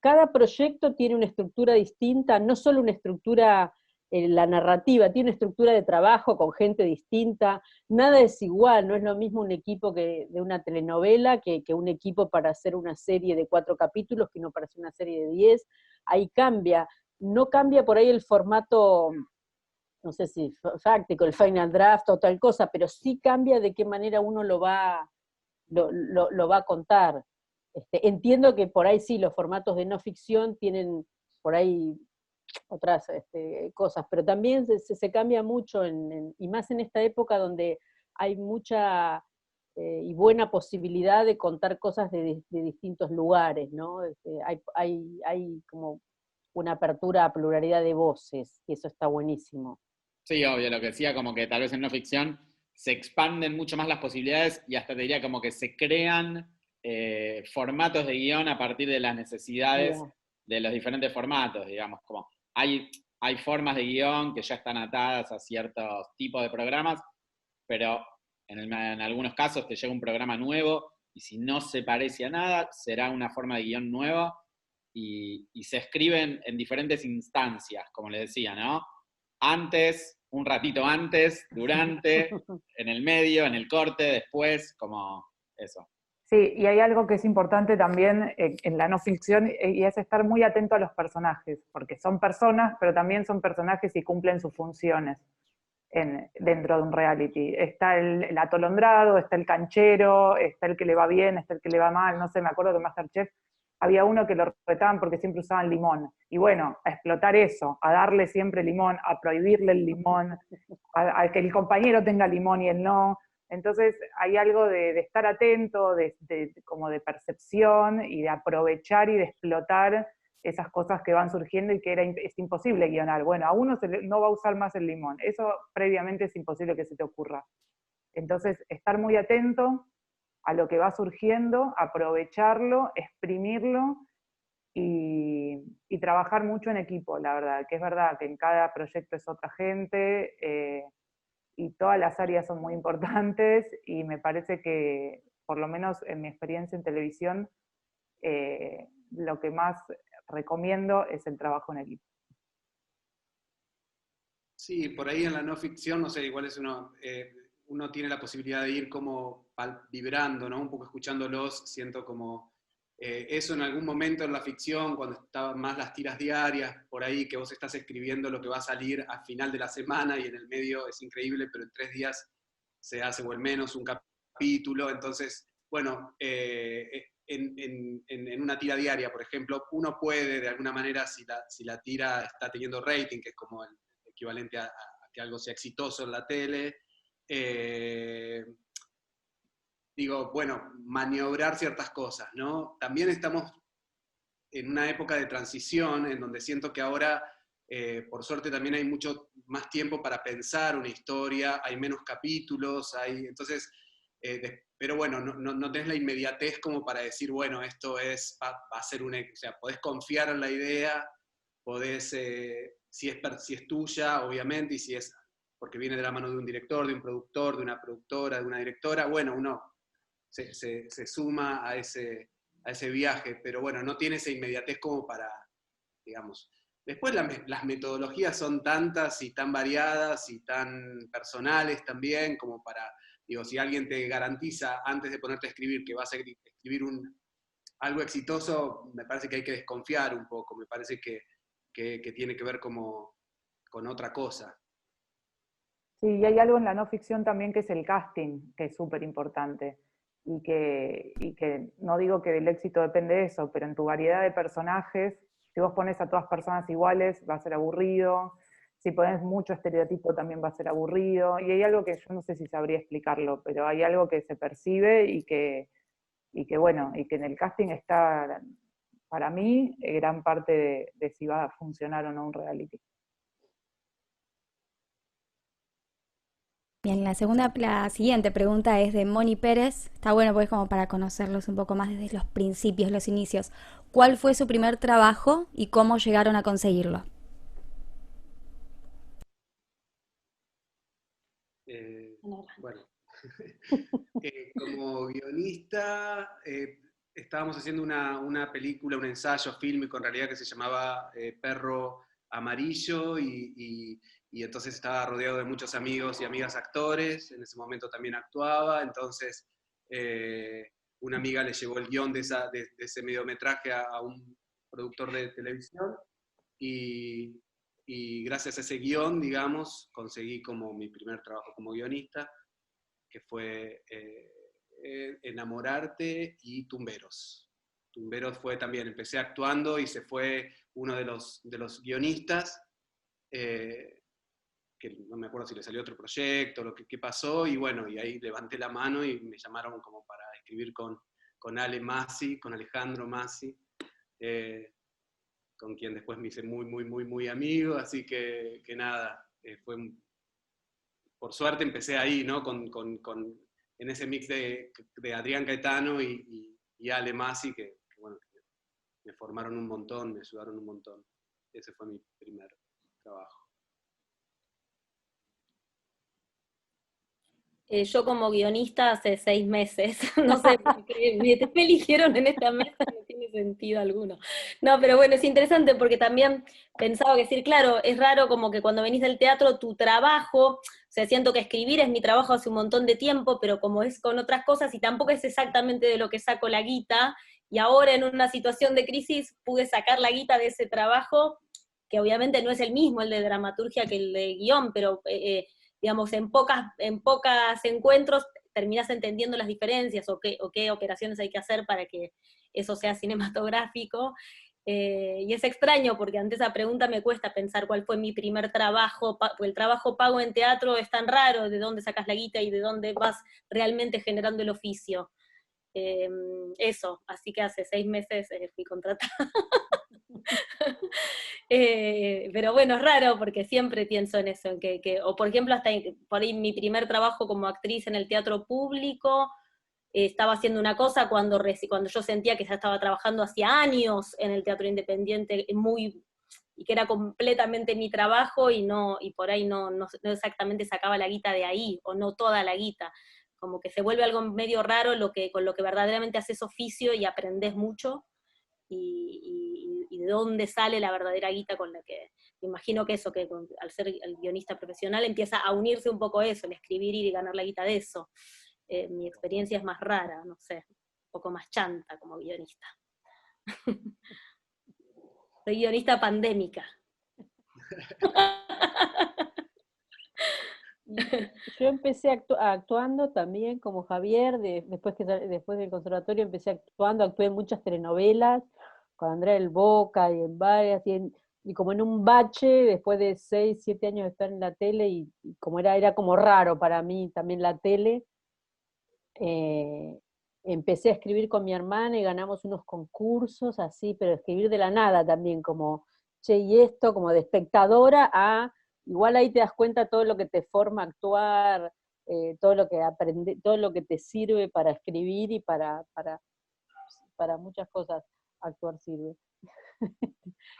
cada proyecto tiene una estructura distinta, no solo una estructura, la narrativa, tiene una estructura de trabajo con gente distinta, nada es igual, no es lo mismo un equipo de una telenovela que un equipo para hacer una serie de 4 capítulos que no para hacer una serie de 10, ahí cambia, no cambia por ahí el formato, no sé si fáctico, el final draft o tal cosa, pero sí cambia de qué manera uno lo va a contar. Entiendo que por ahí sí, los formatos de no ficción tienen por ahí otras cosas, pero también se cambia mucho, y más en esta época donde hay mucha y buena posibilidad de contar cosas de distintos lugares, ¿no? Hay como una apertura a pluralidad de voces, y eso está buenísimo. Sí, obvio, lo que decía, como que tal vez en no ficción se expanden mucho más las posibilidades y hasta te diría como que se crean formatos de guión a partir de las necesidades Yeah. de los diferentes formatos, digamos, como hay formas de guión que ya están atadas a ciertos tipos de programas, pero en algunos casos te llega un programa nuevo y si no se parece a nada, será una forma de guión nueva y se escriben en diferentes instancias, como les decía, ¿no? Antes, un ratito antes, durante, en el medio, en el corte, después, como eso. Sí, y hay algo que es importante también en la no ficción, y es estar muy atento a los personajes, porque son personas, pero también son personajes y cumplen sus funciones dentro de un reality. Está el atolondrado, está el canchero, está el que le va bien, está el que le va mal, no sé, me acuerdo que en MasterChef había uno que lo retaban porque siempre usaban limón. Y bueno, a explotar eso, a darle siempre limón, a prohibirle el limón, a que el compañero tenga limón y él no. Entonces hay algo de estar atento, como de percepción y de aprovechar y de explotar esas cosas que van surgiendo y que es imposible guionar. Bueno, a uno no va a usar más el limón, eso previamente es imposible que se te ocurra. Entonces, estar muy atento a lo que va surgiendo, aprovecharlo, exprimirlo y trabajar mucho en equipo, la verdad, que es verdad que en cada proyecto es otra gente, y todas las áreas son muy importantes, y me parece que, por lo menos en mi experiencia en televisión, lo que más recomiendo es el trabajo en equipo. Sí, por ahí en la no ficción, no sé, igual uno tiene la posibilidad de ir como vibrando, ¿no? Un poco escuchándolos, siento como eso en algún momento en la ficción, cuando estaban más las tiras diarias, por ahí que vos estás escribiendo lo que va a salir al final de la semana y en el medio es increíble, pero en 3 días se hace o al menos un capítulo, entonces, bueno, en una tira diaria, por ejemplo, uno puede de alguna manera, si la tira está teniendo rating, que es como el equivalente a que algo sea exitoso en la tele, digo, bueno, maniobrar ciertas cosas, ¿no? También estamos en una época de transición en donde siento que ahora, por suerte, también hay mucho más tiempo para pensar una historia, hay menos capítulos, entonces, pero bueno, no tenés la inmediatez como para decir, bueno, esto va a ser o sea, podés confiar en la idea, podés, si es tuya, obviamente, y si es porque viene de la mano de un director, de un productor, de una productora, de una directora, bueno, uno se suma a ese viaje, pero bueno, no tiene esa inmediatez como para, digamos. Después las metodologías son tantas y tan variadas y tan personales también, como para, digo, si alguien te garantiza antes de ponerte a escribir que vas a escribir algo exitoso, me parece que hay que desconfiar un poco, me parece que tiene que ver como con otra cosa. Sí, y hay algo en la no ficción también que es el casting, que es súper importante. Y que no digo que del éxito depende de eso, pero en tu variedad de personajes, si vos pones a todas personas iguales, va a ser aburrido. Si pones mucho estereotipo, también va a ser aburrido. Y hay algo que yo no sé si sabría explicarlo, pero hay algo que se percibe bueno, y que en el casting está, para mí, gran parte de si va a funcionar o no un reality. Bien, la siguiente pregunta es de Moni Pérez. Está bueno pues como para conocerlos un poco más desde los principios, los inicios. ¿Cuál fue su primer trabajo y cómo llegaron a conseguirlo? Bueno, como guionista estábamos haciendo una película, un ensayo fílmico en realidad que se llamaba Perro Amarillo y entonces estaba rodeado de muchos amigos y amigas actores, en ese momento también actuaba, entonces una amiga le llevó el guión de ese mediometraje a un productor de televisión y gracias a ese guión, digamos, conseguí como mi primer trabajo como guionista, que fue Enamorarte y Tumberos. Tumberos fue también, empecé actuando y se fue uno de los guionistas, que no me acuerdo si le salió otro proyecto, qué pasó, y bueno, y ahí levanté la mano y me llamaron como para escribir con Ale Masi, con Alejandro Masi, con quien después me hice muy, muy, muy, muy amigo, así que nada, por suerte empecé ahí, ¿no? En ese mix de Adrián Caetano y Ale Masi, que bueno, que me formaron un montón, me ayudaron un montón. Ese fue mi primer trabajo. Yo como guionista hace 6 meses, no sé por qué me eligieron en esta mesa, no tiene sentido alguno. No, pero bueno, es interesante porque también pensaba que decir, claro, es raro como que cuando venís del teatro tu trabajo, o sea, siento que escribir es mi trabajo hace un montón de tiempo, pero como es con otras cosas y tampoco es exactamente de lo que saco la guita, y ahora en una situación de crisis pude sacar la guita de ese trabajo, que obviamente no es el mismo el de dramaturgia que el de guión, pero digamos, en pocas encuentros terminás entendiendo las diferencias o qué operaciones hay que hacer para que eso sea cinematográfico. Y es extraño porque ante esa pregunta me cuesta pensar cuál fue mi primer trabajo, porque el trabajo pago en teatro es tan raro, de dónde sacas la guita y de dónde vas realmente generando el oficio. Eso, así que hace 6 meses fui contratada. Pero bueno, es raro porque siempre pienso en eso, o por ejemplo, hasta por ahí mi primer trabajo como actriz en el teatro público, estaba haciendo una cosa cuando yo sentía que ya estaba trabajando hacía años en el teatro independiente, y que era completamente mi trabajo y por ahí no exactamente sacaba la guita de ahí, o no toda la guita. Como que se vuelve algo medio raro con lo que verdaderamente haces oficio y aprendes mucho, y de dónde sale la verdadera guita con la que, me imagino que eso, que al ser el guionista profesional empieza a unirse un poco eso, el escribir y ganar la guita de eso. Mi experiencia es más rara, no sé, un poco más chanta como guionista. Soy guionista pandémica. Yo empecé actuando también como Javier, después del conservatorio empecé actuando, actué en muchas telenovelas, con Andrea del Boca y en varias, y como en un bache, después de 6, 7 años de estar en la tele, y como era como raro para mí también la tele, eh, empecé a escribir con mi hermana y ganamos unos concursos así, pero escribir de la nada también, como, che, y esto, como de espectadora, igual ahí te das cuenta todo lo que te forma a actuar, todo lo que aprende, todo lo que te sirve para escribir y para muchas cosas actuar sirve.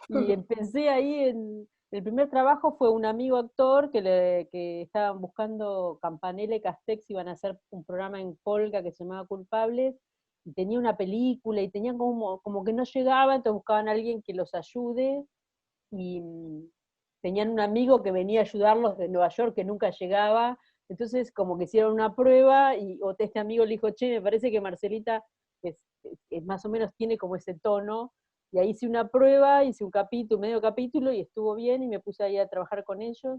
Y empecé ahí el primer trabajo fue un amigo actor que estaban buscando Campanella y Castex, iban a hacer un programa en Polka que se llamaba Culpables, y tenía una película, y tenían como que no llegaba, entonces buscaban a alguien que los ayude, y tenían un amigo que venía a ayudarlos de Nueva York que nunca llegaba, entonces como que hicieron una prueba, y este amigo le dijo, che, me parece que Marcelita más o menos tiene como ese tono, y ahí hice una prueba, hice un capítulo, medio capítulo, y estuvo bien, y me puse ahí a trabajar con ellos,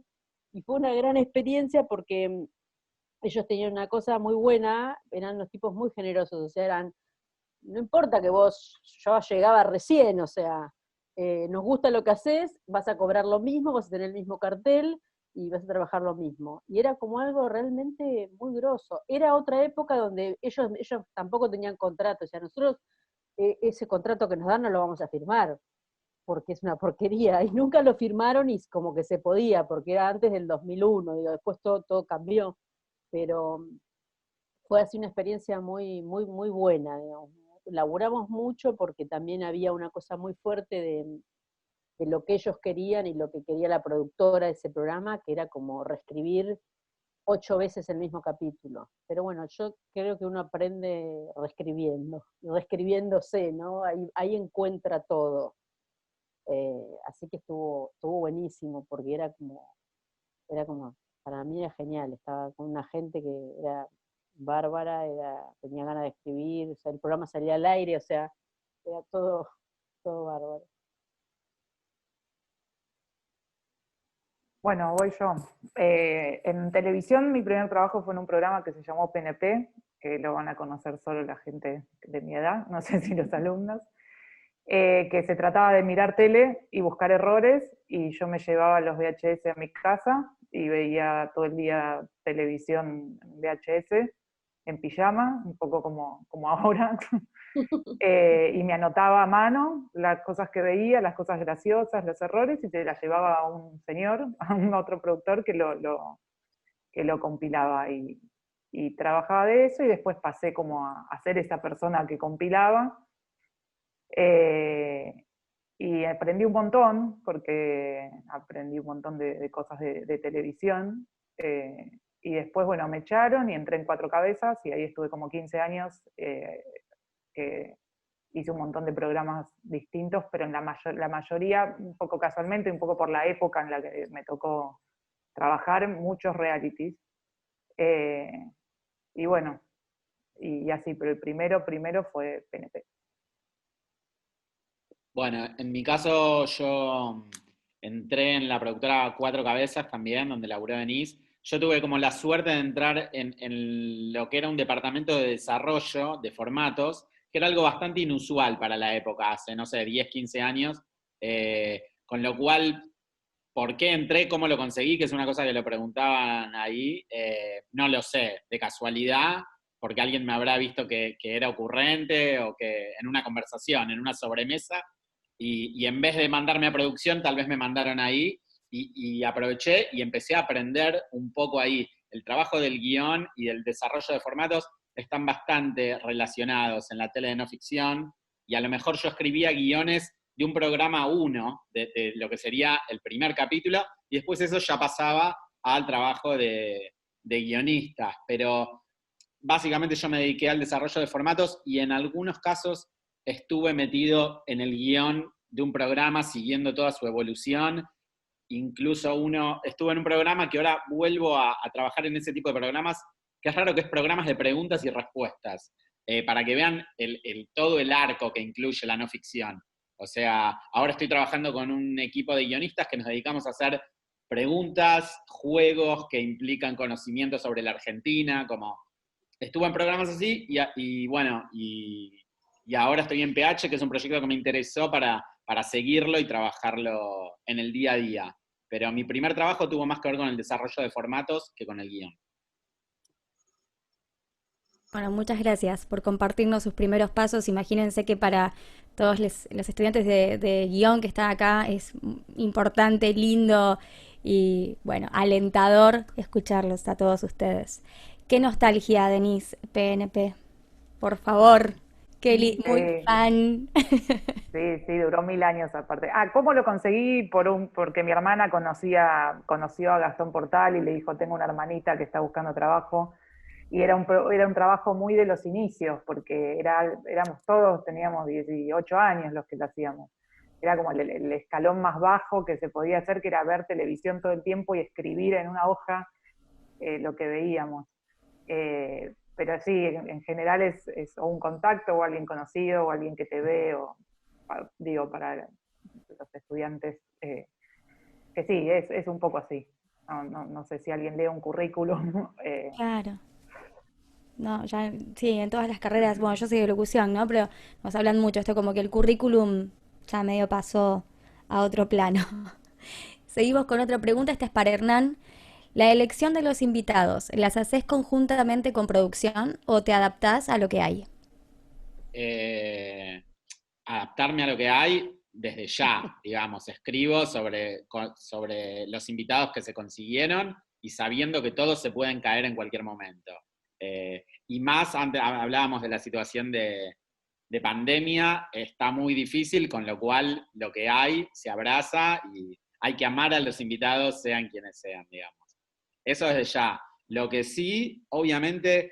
y fue una gran experiencia porque ellos tenían una cosa muy buena, eran unos tipos muy generosos, o sea, no importa que yo llegaba recién, o sea, nos gusta lo que haces, vas a cobrar lo mismo, vas a tener el mismo cartel, y vas a trabajar lo mismo. Y era como algo realmente muy grosso. Era otra época donde ellos tampoco tenían contrato, o sea, nosotros ese contrato que nos dan no lo vamos a firmar, porque es una porquería, y nunca lo firmaron, y como que se podía, porque era antes del 2001, digo, después todo cambió, pero fue así una experiencia muy, muy, muy buena, digamos. Laburamos mucho porque también había una cosa muy fuerte de lo que ellos querían y lo que quería la productora de ese programa, que era como reescribir 8 veces el mismo capítulo. Pero bueno, yo creo que uno aprende reescribiéndose, ¿no? Ahí encuentra todo. Así que estuvo buenísimo, porque era como, para mí era genial, estaba con una gente que era bárbara, tenía ganas de escribir, o sea, el programa salía al aire, o sea, era todo bárbaro. Bueno, voy yo. En televisión mi primer trabajo fue en un programa que se llamó PNP, que lo van a conocer solo la gente de mi edad, no sé si los alumnos, que se trataba de mirar tele y buscar errores, y yo me llevaba los VHS a mi casa y veía todo el día televisión en VHS, en pijama, un poco como ahora, y me anotaba a mano las cosas que veía, las cosas graciosas, los errores, y se las llevaba a un señor, a un otro productor que lo compilaba, y trabajaba de eso, y después pasé como a ser esa persona que compilaba, y aprendí un montón, porque aprendí un montón de cosas de televisión, y después, bueno, me echaron y entré en Cuatro Cabezas, y ahí estuve como 15 años, que hice un montón de programas distintos, pero en la mayoría, un poco casualmente, un poco por la época en la que me tocó trabajar, muchos realities. Y bueno, y así, pero el primero fue PNP. Bueno, en mi caso yo entré en la productora Cuatro Cabezas también, donde laburó Denise. Yo tuve como la suerte de entrar en lo que era un departamento de desarrollo de formatos, que era algo bastante inusual para la época, hace, no sé, 10, 15 años, con lo cual, ¿por qué entré? ¿Cómo lo conseguí? Que es una cosa que lo preguntaban ahí, no lo sé, de casualidad, porque alguien me habrá visto que era ocurrente, o que en una conversación, en una sobremesa, y en vez de mandarme a producción, tal vez me mandaron ahí, y aproveché y empecé a aprender un poco ahí. El trabajo del guión y del desarrollo de formatos están bastante relacionados en la tele de no ficción, y a lo mejor yo escribía guiones de un programa 1, de lo que sería el primer capítulo, y después eso ya pasaba al trabajo de guionistas, pero básicamente yo me dediqué al desarrollo de formatos, y en algunos casos estuve metido en el guión de un programa siguiendo toda su evolución. Incluso estuve en un programa que ahora vuelvo a trabajar en ese tipo de programas, que es raro, que es programas de preguntas y respuestas, para que vean todo el arco que incluye la no ficción. O sea, ahora estoy trabajando con un equipo de guionistas que nos dedicamos a hacer preguntas, juegos que implican conocimiento sobre la Argentina, como estuve en programas así, y bueno, y ahora estoy en PH, que es un proyecto que me interesó para para seguirlo y trabajarlo en el día a día. Pero mi primer trabajo tuvo más que ver con el desarrollo de formatos que con el guión. Bueno, muchas gracias por compartirnos sus primeros pasos. Imagínense que para todos los estudiantes de guión que están acá es importante, lindo y, bueno, alentador escucharlos a todos ustedes. Qué nostalgia, Denise, PNP. Por favor, Kelly, muy fan. Sí, duró 1000 años aparte. ¿Cómo lo conseguí? Porque mi hermana conoció a Gastón Portal y le dijo, tengo una hermanita que está buscando trabajo. Y era un trabajo muy de los inicios, porque éramos todos, teníamos 18 años los que lo hacíamos. Era como el escalón más bajo que se podía hacer, que era ver televisión todo el tiempo y escribir en una hoja lo que veíamos. Pero sí, en general es o un contacto, o alguien conocido, o alguien que te ve, digo, para los estudiantes, que sí, es un poco así. No sé si alguien lee un currículum. Claro. No, ya, sí, en todas las carreras, bueno, yo soy de locución, ¿no? Pero nos hablan mucho, esto como que el currículum ya medio pasó a otro plano. Seguimos con otra pregunta, esta es para Hernán. ¿La elección de los invitados, las haces conjuntamente con producción o te adaptás a lo que hay? Adaptarme a lo que hay desde ya, digamos, escribo sobre los invitados que se consiguieron y sabiendo que todos se pueden caer en cualquier momento. Y más, antes hablábamos de la situación de pandemia, está muy difícil, con lo cual lo que hay se abraza y hay que amar a los invitados, sean quienes sean, digamos. Eso desde ya. Lo que sí, obviamente,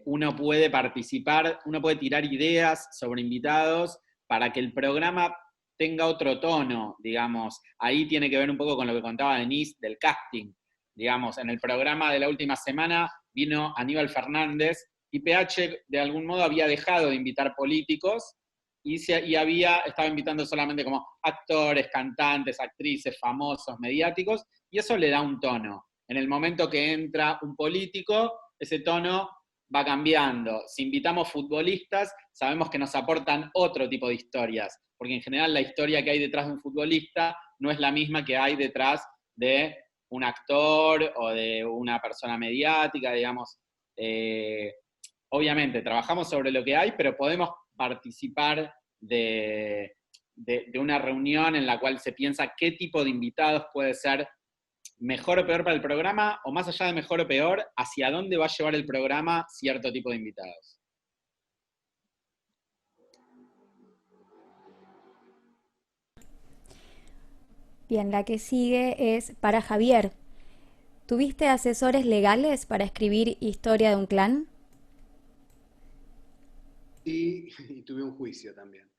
uno puede participar, uno puede tirar ideas sobre invitados para que el programa tenga otro tono, digamos. Ahí tiene que ver un poco con lo que contaba Denise del casting. Digamos, en el programa de la última semana vino Aníbal Fernández y PH de algún modo había dejado de invitar políticos y estaba invitando solamente como actores, cantantes, actrices, famosos, mediáticos, y eso le da un tono. En el momento que entra un político, ese tono va cambiando. Si invitamos futbolistas, sabemos que nos aportan otro tipo de historias, porque en general la historia que hay detrás de un futbolista no es la misma que hay detrás de un actor o de una persona mediática, digamos. Obviamente, trabajamos sobre lo que hay, pero podemos participar de una reunión en la cual se piensa qué tipo de invitados puede ser mejor o peor para el programa, o más allá de mejor o peor, hacia dónde va a llevar el programa cierto tipo de invitados. Bien, la que sigue es para Javier. ¿Tuviste asesores legales para escribir Historia de un clan? Y tuve un juicio también.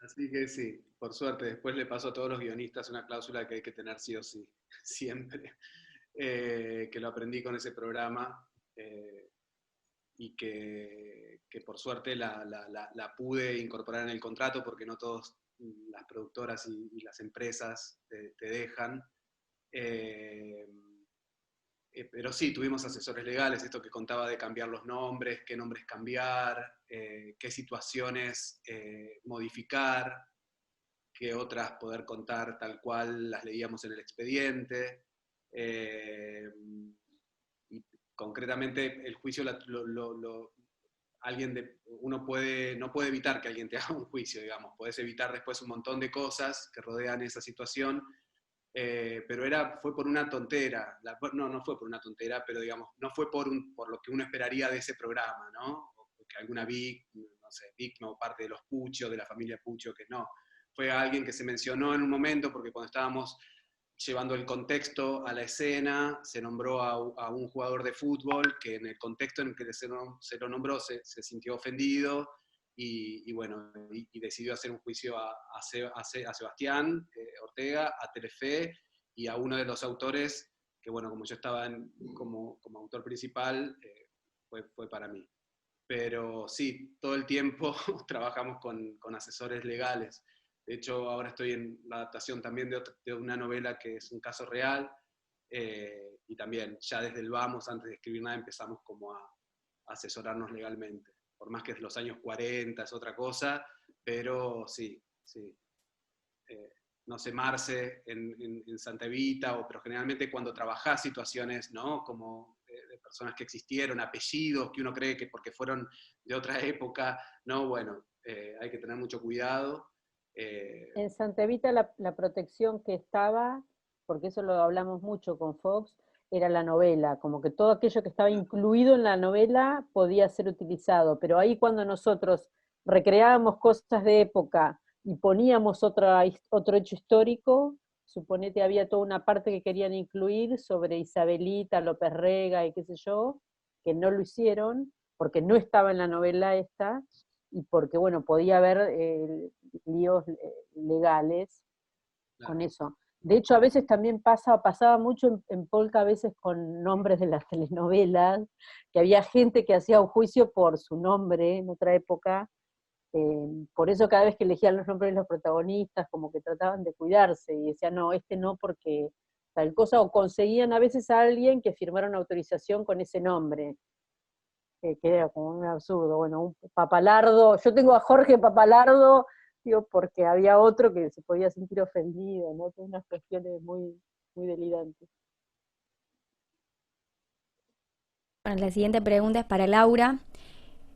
Así que sí, por suerte, después le paso a todos los guionistas una cláusula que hay que tener sí o sí, siempre, que lo aprendí con ese programa y que por suerte la pude incorporar en el contrato porque no todas las productoras y las empresas te dejan. Pero sí, tuvimos asesores legales, esto que contaba de cambiar los nombres, qué nombres cambiar, qué situaciones modificar, qué otras poder contar tal cual las leíamos en el expediente. Y concretamente el juicio uno no puede evitar que alguien te haga un juicio, digamos, podés evitar después un montón de cosas que rodean esa situación. Pero fue por una tontera, no fue por una tontera, pero digamos, no fue por lo que uno esperaría de ese programa, ¿no? O que alguna víctima o parte de los Pucho, de la familia Pucho, que no. Fue alguien que se mencionó en un momento, porque cuando estábamos llevando el contexto a la escena, se nombró a un jugador de fútbol que en el contexto en el que se lo nombró se sintió ofendido, y bueno, y decidió hacer un juicio a Sebastián Ortega, a Telefe y a uno de los autores, que bueno, como yo estaba como autor principal, fue para mí. Pero sí, todo el tiempo trabajamos con asesores legales. De hecho, ahora estoy en la adaptación también de una novela que es un caso real, y también ya desde el vamos, antes de escribir nada, empezamos como a asesorarnos legalmente. Por más que es los años 40, es otra cosa, pero sí, sí. No sé, Marce en Santa Evita, pero generalmente cuando trabajás situaciones, ¿no? Como de personas que existieron, apellidos que uno cree que porque fueron de otra época, ¿no? Bueno, hay que tener mucho cuidado. En Santa Evita la protección que estaba, porque eso lo hablamos mucho con Fox, era la novela, como que todo aquello que estaba incluido en la novela podía ser utilizado, pero ahí cuando nosotros recreábamos cosas de época y poníamos otro hecho histórico, suponete había toda una parte que querían incluir sobre Isabelita, López Rega y qué sé yo, que no lo hicieron, porque no estaba en la novela esta, y porque, bueno, podía haber líos legales Claro. con eso. De hecho, a veces también pasaba mucho en Polka, a veces con nombres de las telenovelas, que había gente que hacía un juicio por su nombre en otra época. Por eso cada vez que elegían los nombres de los protagonistas, como que trataban de cuidarse y decían, no, este no porque tal cosa, o conseguían a veces a alguien que firmara una autorización con ese nombre, que era como un absurdo. Bueno, un Papalardo, yo tengo a Jorge Papalardo, digo, porque había otro que se podía sentir ofendido, ¿no? Todas unas cuestiones muy, muy delirantes. Bueno, la siguiente pregunta es para Laura.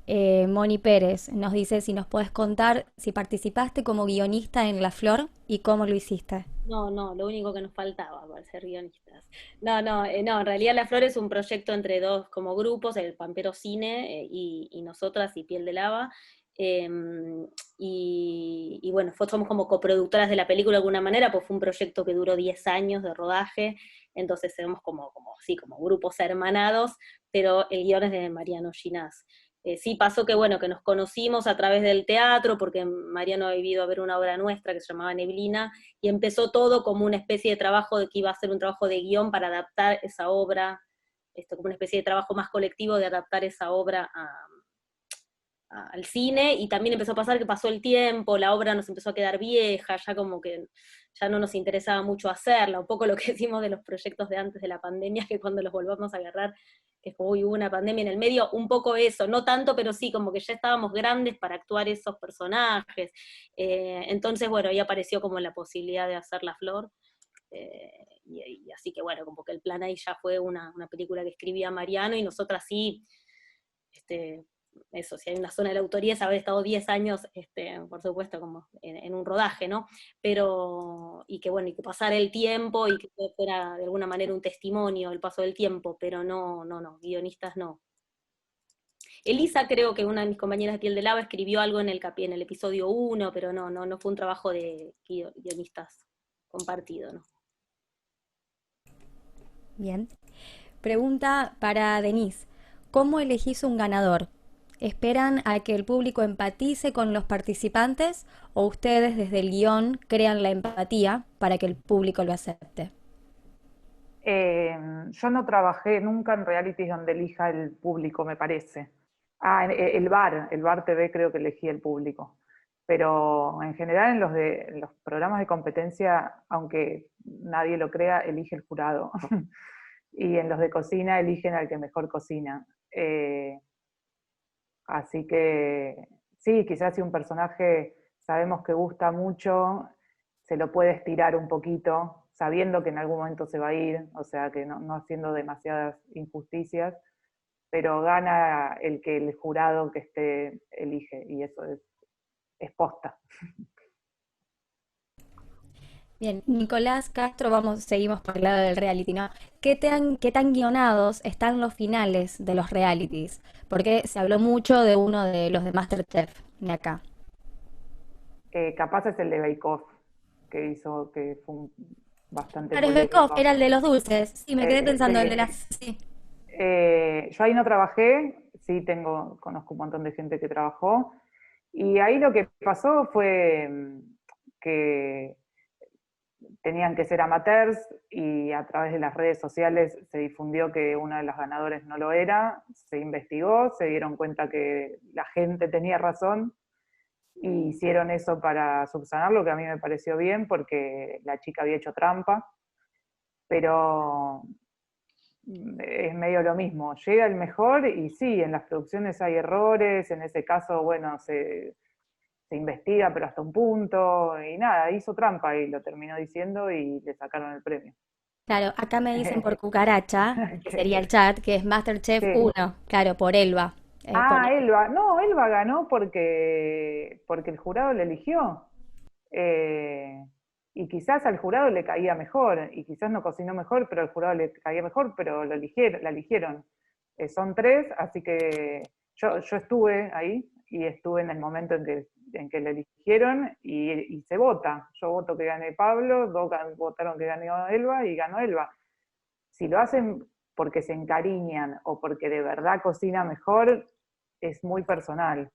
Moni Pérez nos dice si nos puedes contar si participaste como guionista en La Flor y cómo lo hiciste. No, no, lo único que nos faltaba para ser guionistas. No, en realidad La Flor es un proyecto entre dos como grupos, el Pampero Cine y nosotras y Piel de Lava. eh, y bueno, somos como coproductoras de la película de alguna manera, pues fue un proyecto que duró 10 años de rodaje, entonces somos como grupos hermanados, pero el guion es de Mariano Ginás. Sí pasó que, bueno, que nos conocimos a través del teatro, porque Mariano había ido a ver una obra nuestra que se llamaba Neblina, y empezó todo como una especie de trabajo de que iba a ser un trabajo de guión para adaptar esa obra, esto como una especie de trabajo más colectivo de adaptar esa obra al cine, y también empezó a pasar que pasó el tiempo, la obra nos empezó a quedar vieja, ya como que ya no nos interesaba mucho hacerla, un poco lo que decimos de los proyectos de antes de la pandemia, que cuando los volvamos a agarrar, que es como, uy, hubo una pandemia en el medio, un poco eso, no tanto, pero sí, como que ya estábamos grandes para actuar esos personajes, entonces, bueno, ahí apareció como la posibilidad de hacer La Flor, y así que, bueno, como que el plan ahí ya fue una película que escribía Mariano, y nosotras sí, este, eso, si hay una zona de la autoría es haber estado 10 años, por supuesto, como en un rodaje, ¿no? Pero, y que bueno, y que pasara el tiempo y que fuera de alguna manera un testimonio el paso del tiempo, pero no, guionistas no. Elisa, creo que una de mis compañeras de Piel de Lava escribió algo en el episodio 1, pero no fue un trabajo de guionistas compartido, ¿no? Bien. Pregunta para Denise. ¿Cómo elegís un ganador? ¿Esperan a que el público empatice con los participantes o ustedes desde el guión crean la empatía para que el público lo acepte? Yo no trabajé nunca en realities donde elija el público, me parece. El bar TV creo que elegía el público. Pero en general en los programas de competencia, aunque nadie lo crea, elige el jurado. Y en los de cocina eligen al que mejor cocina. Así que sí, quizás si un personaje sabemos que gusta mucho, se lo puede estirar un poquito, sabiendo que en algún momento se va a ir, o sea, que no haciendo demasiadas injusticias, pero gana el que el jurado que esté elige, y eso es posta. Bien, Nicolás Castro, seguimos por el lado del reality, ¿no? ¿Qué tan guionados están los finales de los realities? Porque se habló mucho de uno de los de MasterChef, de acá. Capaz es el de Bake Off, que fue bastante Claro, es Bake Off, polémico. era el de los dulces. Sí, me quedé pensando, el de Sí. las... Sí. Yo ahí no trabajé, sí conozco un montón de gente que trabajó, y ahí lo que pasó fue que tenían que ser amateurs y a través de las redes sociales se difundió que una de las ganadoras no lo era, se investigó, se dieron cuenta que la gente tenía razón y hicieron eso para subsanarlo, que a mí me pareció bien porque la chica había hecho trampa, pero es medio lo mismo, llega el mejor y sí, en las producciones hay errores, en ese caso, bueno, se se investiga, pero hasta un punto, y nada, hizo trampa y lo terminó diciendo y le sacaron el premio. Claro, acá me dicen por cucaracha, que sería el chat, que es MasterChef Sí. 1, claro, por Elba. Elba, no, Elba ganó porque el jurado le eligió. Eh, y quizás al jurado le caía mejor, y quizás no cocinó mejor, pero al jurado le caía mejor, pero la eligieron. Son 3, así que yo estuve ahí, y estuve en el momento en que lo eligieron, y se vota. Yo voto que gane Pablo, 2 votaron que ganó Elba, y ganó Elba. Si lo hacen porque se encariñan o porque de verdad cocina mejor, es muy personal.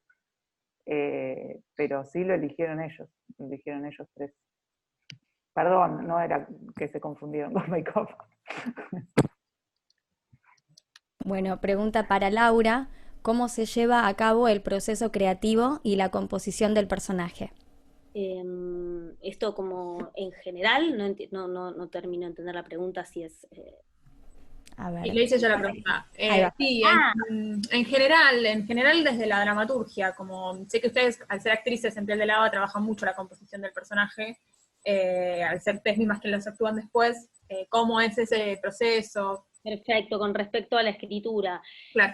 Pero sí lo eligieron ellos 3. Perdón, no era que se confundieron con Make Up. Bueno, pregunta para Laura, ¿cómo se lleva a cabo el proceso creativo y la composición del personaje? Esto como en general, no termino de entender la pregunta si es... A ver. Y le hice yo la pregunta. Ahí va. Sí, en general desde la dramaturgia, como sé que ustedes, al ser actrices en Piel de Lava, trabajan mucho la composición del personaje, al ser ustedes mismas que los actúan después, ¿cómo es ese proceso? Perfecto, con respecto a la escritura. Claro.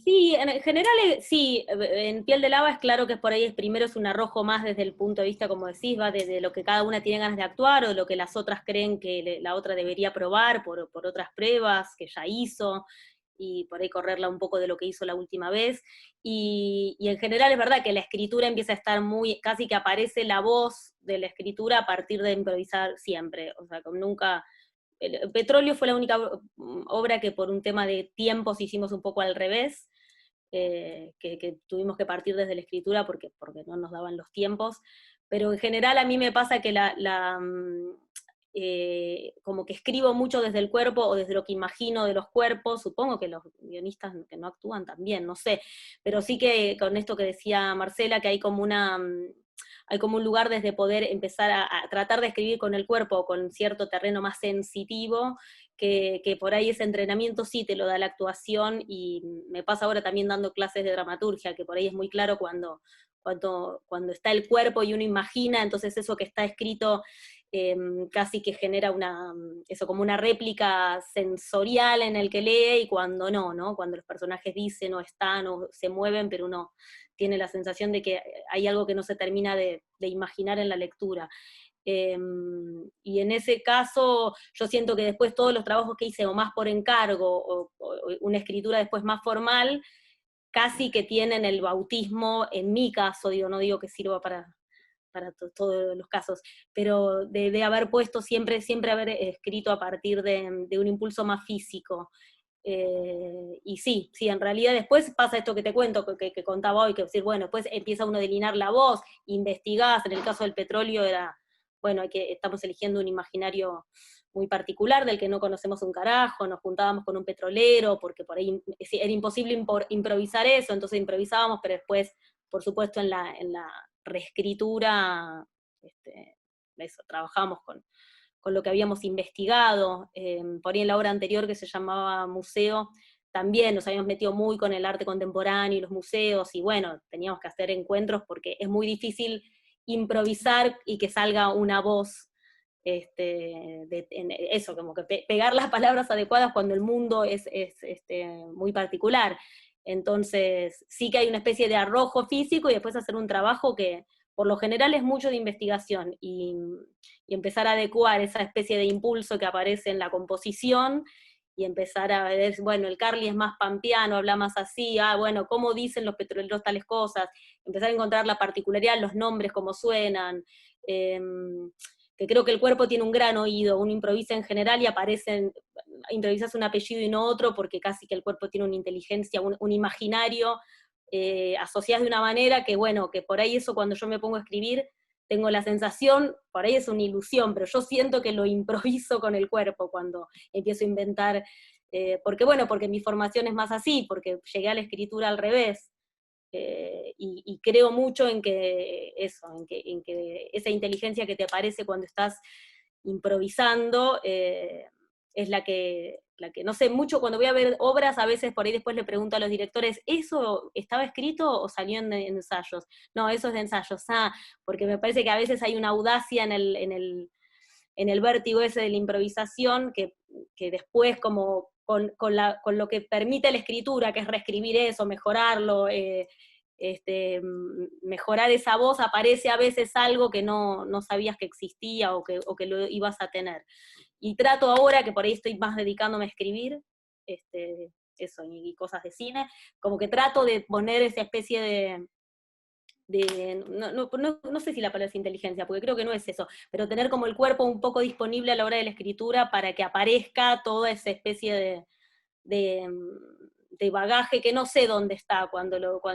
Sí, en general sí, en Piel de Lava es claro que por ahí primero es un arrojo más desde el punto de vista, como decís, va desde lo que cada una tiene ganas de actuar o de lo que las otras creen que la otra debería probar por otras pruebas que ya hizo, y por ahí correrla un poco de lo que hizo la última vez. Y en general es verdad que la escritura empieza a estar muy, casi que aparece la voz de la escritura a partir de improvisar siempre, o sea, como nunca... El Petróleo fue la única obra que por un tema de tiempos hicimos un poco al revés, que tuvimos que partir desde la escritura porque no nos daban los tiempos, pero en general a mí me pasa que como que escribo mucho desde el cuerpo o desde lo que imagino de los cuerpos, supongo que los guionistas que no actúan también, no sé, pero sí que con esto que decía Marcela, que hay como un lugar desde poder empezar a tratar de escribir con el cuerpo, con cierto terreno más sensitivo, que por ahí ese entrenamiento sí te lo da la actuación, y me pasa ahora también dando clases de dramaturgia, que por ahí es muy claro cuando está el cuerpo y uno imagina, entonces eso que está escrito casi que genera como una réplica sensorial en el que lee, y cuando no, cuando los personajes dicen o están o se mueven, pero uno tiene la sensación de que hay algo que no se termina de imaginar en la lectura. Y en ese caso, yo siento que después todos los trabajos que hice, o más por encargo, o una escritura después más formal, casi que tienen el bautismo, en mi caso, no digo que sirva para todos los casos, pero de haber puesto siempre haber escrito a partir de un impulso más físico. Y sí, en realidad después pasa esto que te cuento, que contaba hoy, que decir, bueno, después empieza uno a delinear la voz, investigás, en el caso del Petróleo era, bueno, estamos eligiendo un imaginario muy particular del que no conocemos un carajo, nos juntábamos con un petrolero, porque por ahí era imposible improvisar eso, entonces improvisábamos, pero después, por supuesto, en la reescritura, eso, trabajamos con lo que habíamos investigado. Por ahí en la obra anterior, que se llamaba Museo, también nos habíamos metido muy con el arte contemporáneo y los museos, y bueno, teníamos que hacer encuentros porque es muy difícil improvisar y que salga una voz, eso, como que pegar las palabras adecuadas cuando el mundo es muy particular. Entonces, sí que hay una especie de arrojo físico, y después hacer un trabajo que, por lo general, es mucho de investigación, y empezar a adecuar esa especie de impulso que aparece en la composición, y empezar a ver, bueno, el Carly es más pampeano, habla más así, bueno, ¿cómo dicen los petroleros tales cosas? Empezar a encontrar la particularidad, los nombres, cómo suenan, que creo que el cuerpo tiene un gran oído, uno improvisa en general y improvisas un apellido y no otro, porque casi que el cuerpo tiene una inteligencia, un imaginario, asociado de una manera que, bueno, que por ahí eso cuando yo me pongo a escribir, tengo la sensación, por ahí es una ilusión, pero yo siento que lo improviso con el cuerpo cuando empiezo a inventar, porque mi formación es más así, porque llegué a la escritura al revés, y creo mucho en que esa inteligencia que te aparece cuando estás improvisando, es la que, no sé, mucho cuando voy a ver obras, a veces por ahí después le pregunto a los directores, ¿eso estaba escrito o salió en ensayos? No, eso es de ensayos, porque me parece que a veces hay una audacia en el vértigo ese de la improvisación que después como con lo que permite la escritura, que es reescribir eso, mejorarlo, mejorar esa voz, aparece a veces algo que no sabías que existía o que lo ibas a tener. Y trato ahora, que por ahí estoy más dedicándome a escribir, eso, y cosas de cine, como que trato de poner esa especie no sé si la palabra es inteligencia, porque creo que no es eso, pero tener como el cuerpo un poco disponible a la hora de la escritura para que aparezca toda esa especie de bagaje que no sé dónde está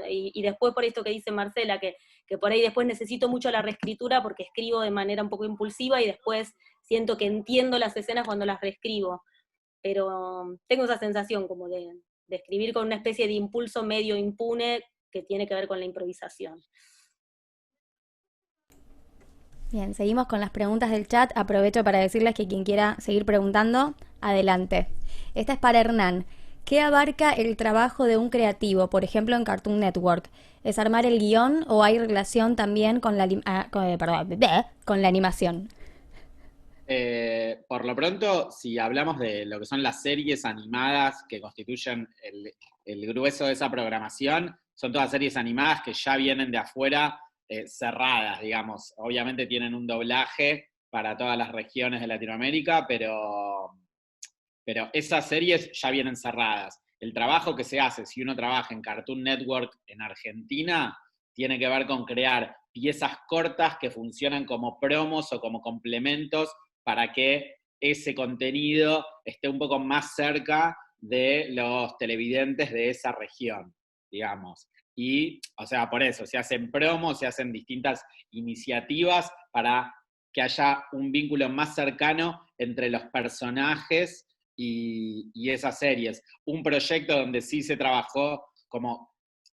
y después por esto que dice Marcela, que por ahí después necesito mucho la reescritura porque escribo de manera un poco impulsiva y después siento que entiendo las escenas cuando las reescribo, pero tengo esa sensación como de escribir con una especie de impulso medio impune que tiene que ver con la improvisación. Bien, seguimos con las preguntas del chat. Aprovecho para decirles que quien quiera seguir preguntando, adelante. Esta es para Hernán. ¿Qué abarca el trabajo de un creativo, por ejemplo en Cartoon Network? ¿Es armar el guión o hay relación también con con la animación? Por lo pronto, si hablamos de lo que son las series animadas que constituyen el grueso de esa programación, son todas series animadas que ya vienen de afuera, cerradas, digamos. Obviamente tienen un doblaje para todas las regiones de Latinoamérica, pero esas series ya vienen cerradas. El trabajo que se hace si uno trabaja en Cartoon Network en Argentina tiene que ver con crear piezas cortas que funcionan como promos o como complementos para que ese contenido esté un poco más cerca de los televidentes de esa región, digamos. Y, o sea, por eso, se hacen promos, se hacen distintas iniciativas para que haya un vínculo más cercano entre los personajes y esas series. Un proyecto donde sí se trabajó como,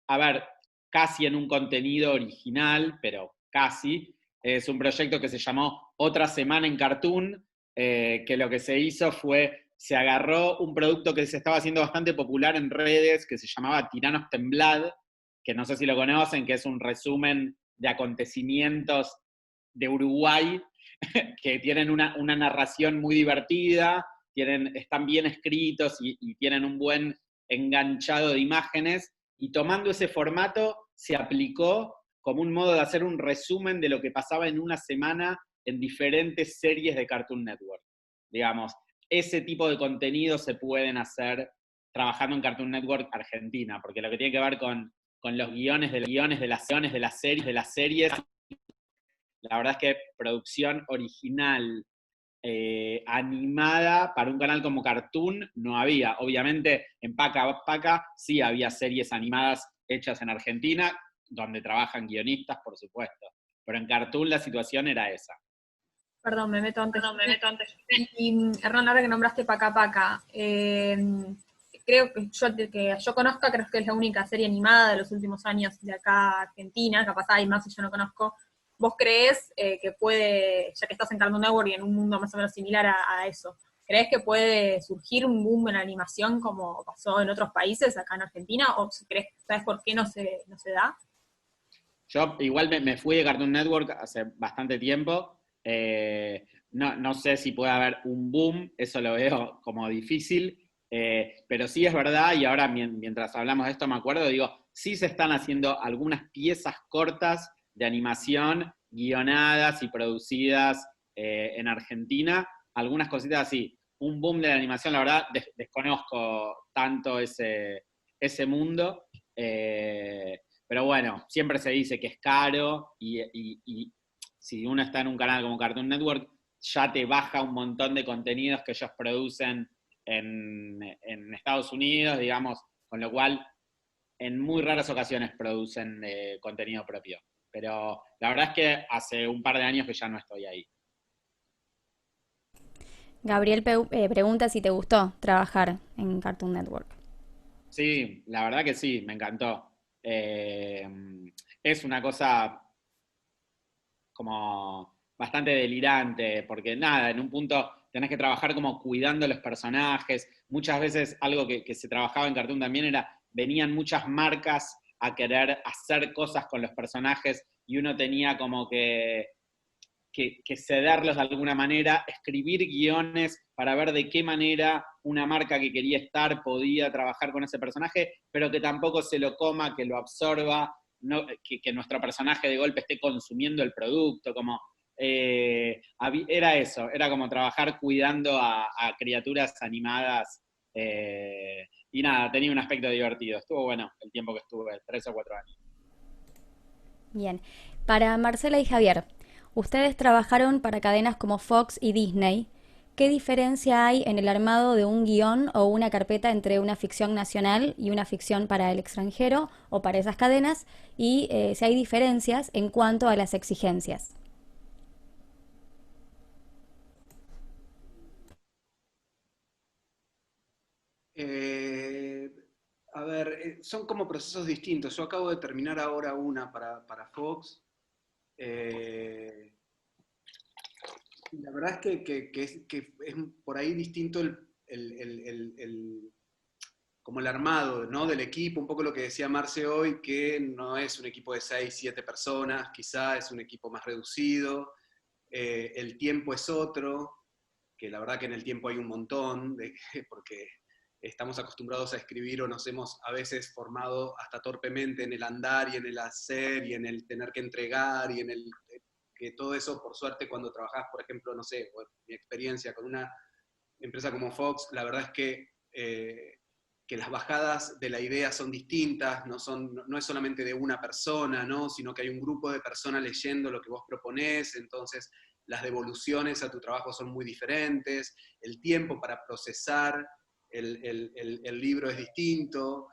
a ver, casi en un contenido original, pero casi, es un proyecto que se llamó Otra Semana en Cartoon, que lo que se hizo fue, se agarró un producto que se estaba haciendo bastante popular en redes, que se llamaba Tiranos Temblad, que no sé si lo conocen, que es un resumen de acontecimientos de Uruguay, que tienen una narración muy divertida, están bien escritos y tienen un buen enganchado de imágenes, y tomando ese formato se aplicó como un modo de hacer un resumen de lo que pasaba en una semana en diferentes series de Cartoon Network. Digamos, ese tipo de contenidos se pueden hacer trabajando en Cartoon Network Argentina, porque lo que tiene que ver con los guiones de las series, la verdad es que producción original animada para un canal como Cartoon no había. Obviamente en Paca Paca sí había series animadas hechas en Argentina, donde trabajan guionistas, por supuesto. Pero en Cartoon la situación era esa. Perdón, me meto antes. Y Hernán, ahora que nombraste Paca Paca, creo que yo conozca, creo que es la única serie animada de los últimos años de acá Argentina, capaz hay más si yo no conozco. ¿Vos creés que puede, ya que estás en Cartoon Network y en un mundo más o menos similar a eso, creés que puede surgir un boom en la animación como pasó en otros países acá en Argentina? ¿O creés, sabes por qué no se da? Yo igual me fui de Cartoon Network hace bastante tiempo. No sé si puede haber un boom, eso lo veo como difícil, pero sí es verdad, y ahora mientras hablamos de esto me acuerdo, digo, sí se están haciendo algunas piezas cortas de animación guionadas y producidas en Argentina, algunas cositas así. Un boom de la animación, la verdad, desconozco tanto ese mundo, pero bueno, siempre se dice que es caro y si uno está en un canal como Cartoon Network, ya te baja un montón de contenidos que ellos producen en Estados Unidos, digamos, con lo cual en muy raras ocasiones producen contenido propio. Pero la verdad es que hace un par de años que ya no estoy ahí. Gabriel pregunta si te gustó trabajar en Cartoon Network. Sí, la verdad que sí, me encantó. Es una cosa como bastante delirante, porque nada, en un punto tenés que trabajar como cuidando los personajes. Muchas veces algo que se trabajaba en Cartoon también era, venían muchas marcas a querer hacer cosas con los personajes y uno tenía como que cederlos de alguna manera, escribir guiones para ver de qué manera una marca que quería estar podía trabajar con ese personaje, pero que tampoco se lo coma, que lo absorba, no, que nuestro personaje de golpe esté consumiendo el producto, como era eso, era como trabajar cuidando a criaturas animadas, y nada, tenía un aspecto divertido, estuvo bueno el tiempo que estuve, 3 o 4 años. Bien. Para Marcela y Javier, ustedes trabajaron para cadenas como Fox y Disney. ¿Qué diferencia hay en el armado de un guión o una carpeta entre una ficción nacional y una ficción para el extranjero o para esas cadenas? Y si hay diferencias en cuanto a las exigencias. Eh, a ver, son como procesos distintos. Yo acabo de terminar ahora una para Fox. La verdad es que es por ahí distinto como el armado, ¿no? Del equipo, un poco lo que decía Marce hoy, que no es un equipo de 6, 7 personas, quizá es un equipo más reducido, el tiempo es otro, que la verdad que en el tiempo hay un montón, porque estamos acostumbrados a escribir o nos hemos a veces formado hasta torpemente en el andar y en el hacer y en el tener que entregar y en el que todo eso, por suerte, cuando trabajás, por ejemplo, no sé, mi experiencia con una empresa como Fox, la verdad es que las bajadas de la idea son distintas, no es solamente de una persona, ¿no? Sino que hay un grupo de personas leyendo lo que vos proponés, entonces las devoluciones a tu trabajo son muy diferentes, el tiempo para procesar el libro es distinto,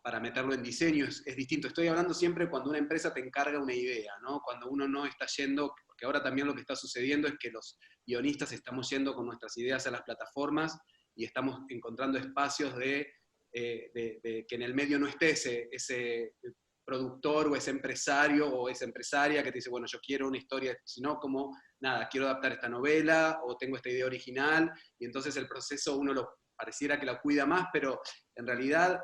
para meterlo en diseño es distinto. Estoy hablando siempre cuando una empresa te encarga una idea, ¿no? Cuando uno no está yendo, porque ahora también lo que está sucediendo es que los guionistas estamos yendo con nuestras ideas a las plataformas y estamos encontrando espacios de que en el medio no esté ese productor o ese empresario o esa empresaria que te dice, bueno, yo quiero una historia, sino como, nada, quiero adaptar esta novela o tengo esta idea original, y entonces el proceso uno lo pareciera que lo cuida más, pero en realidad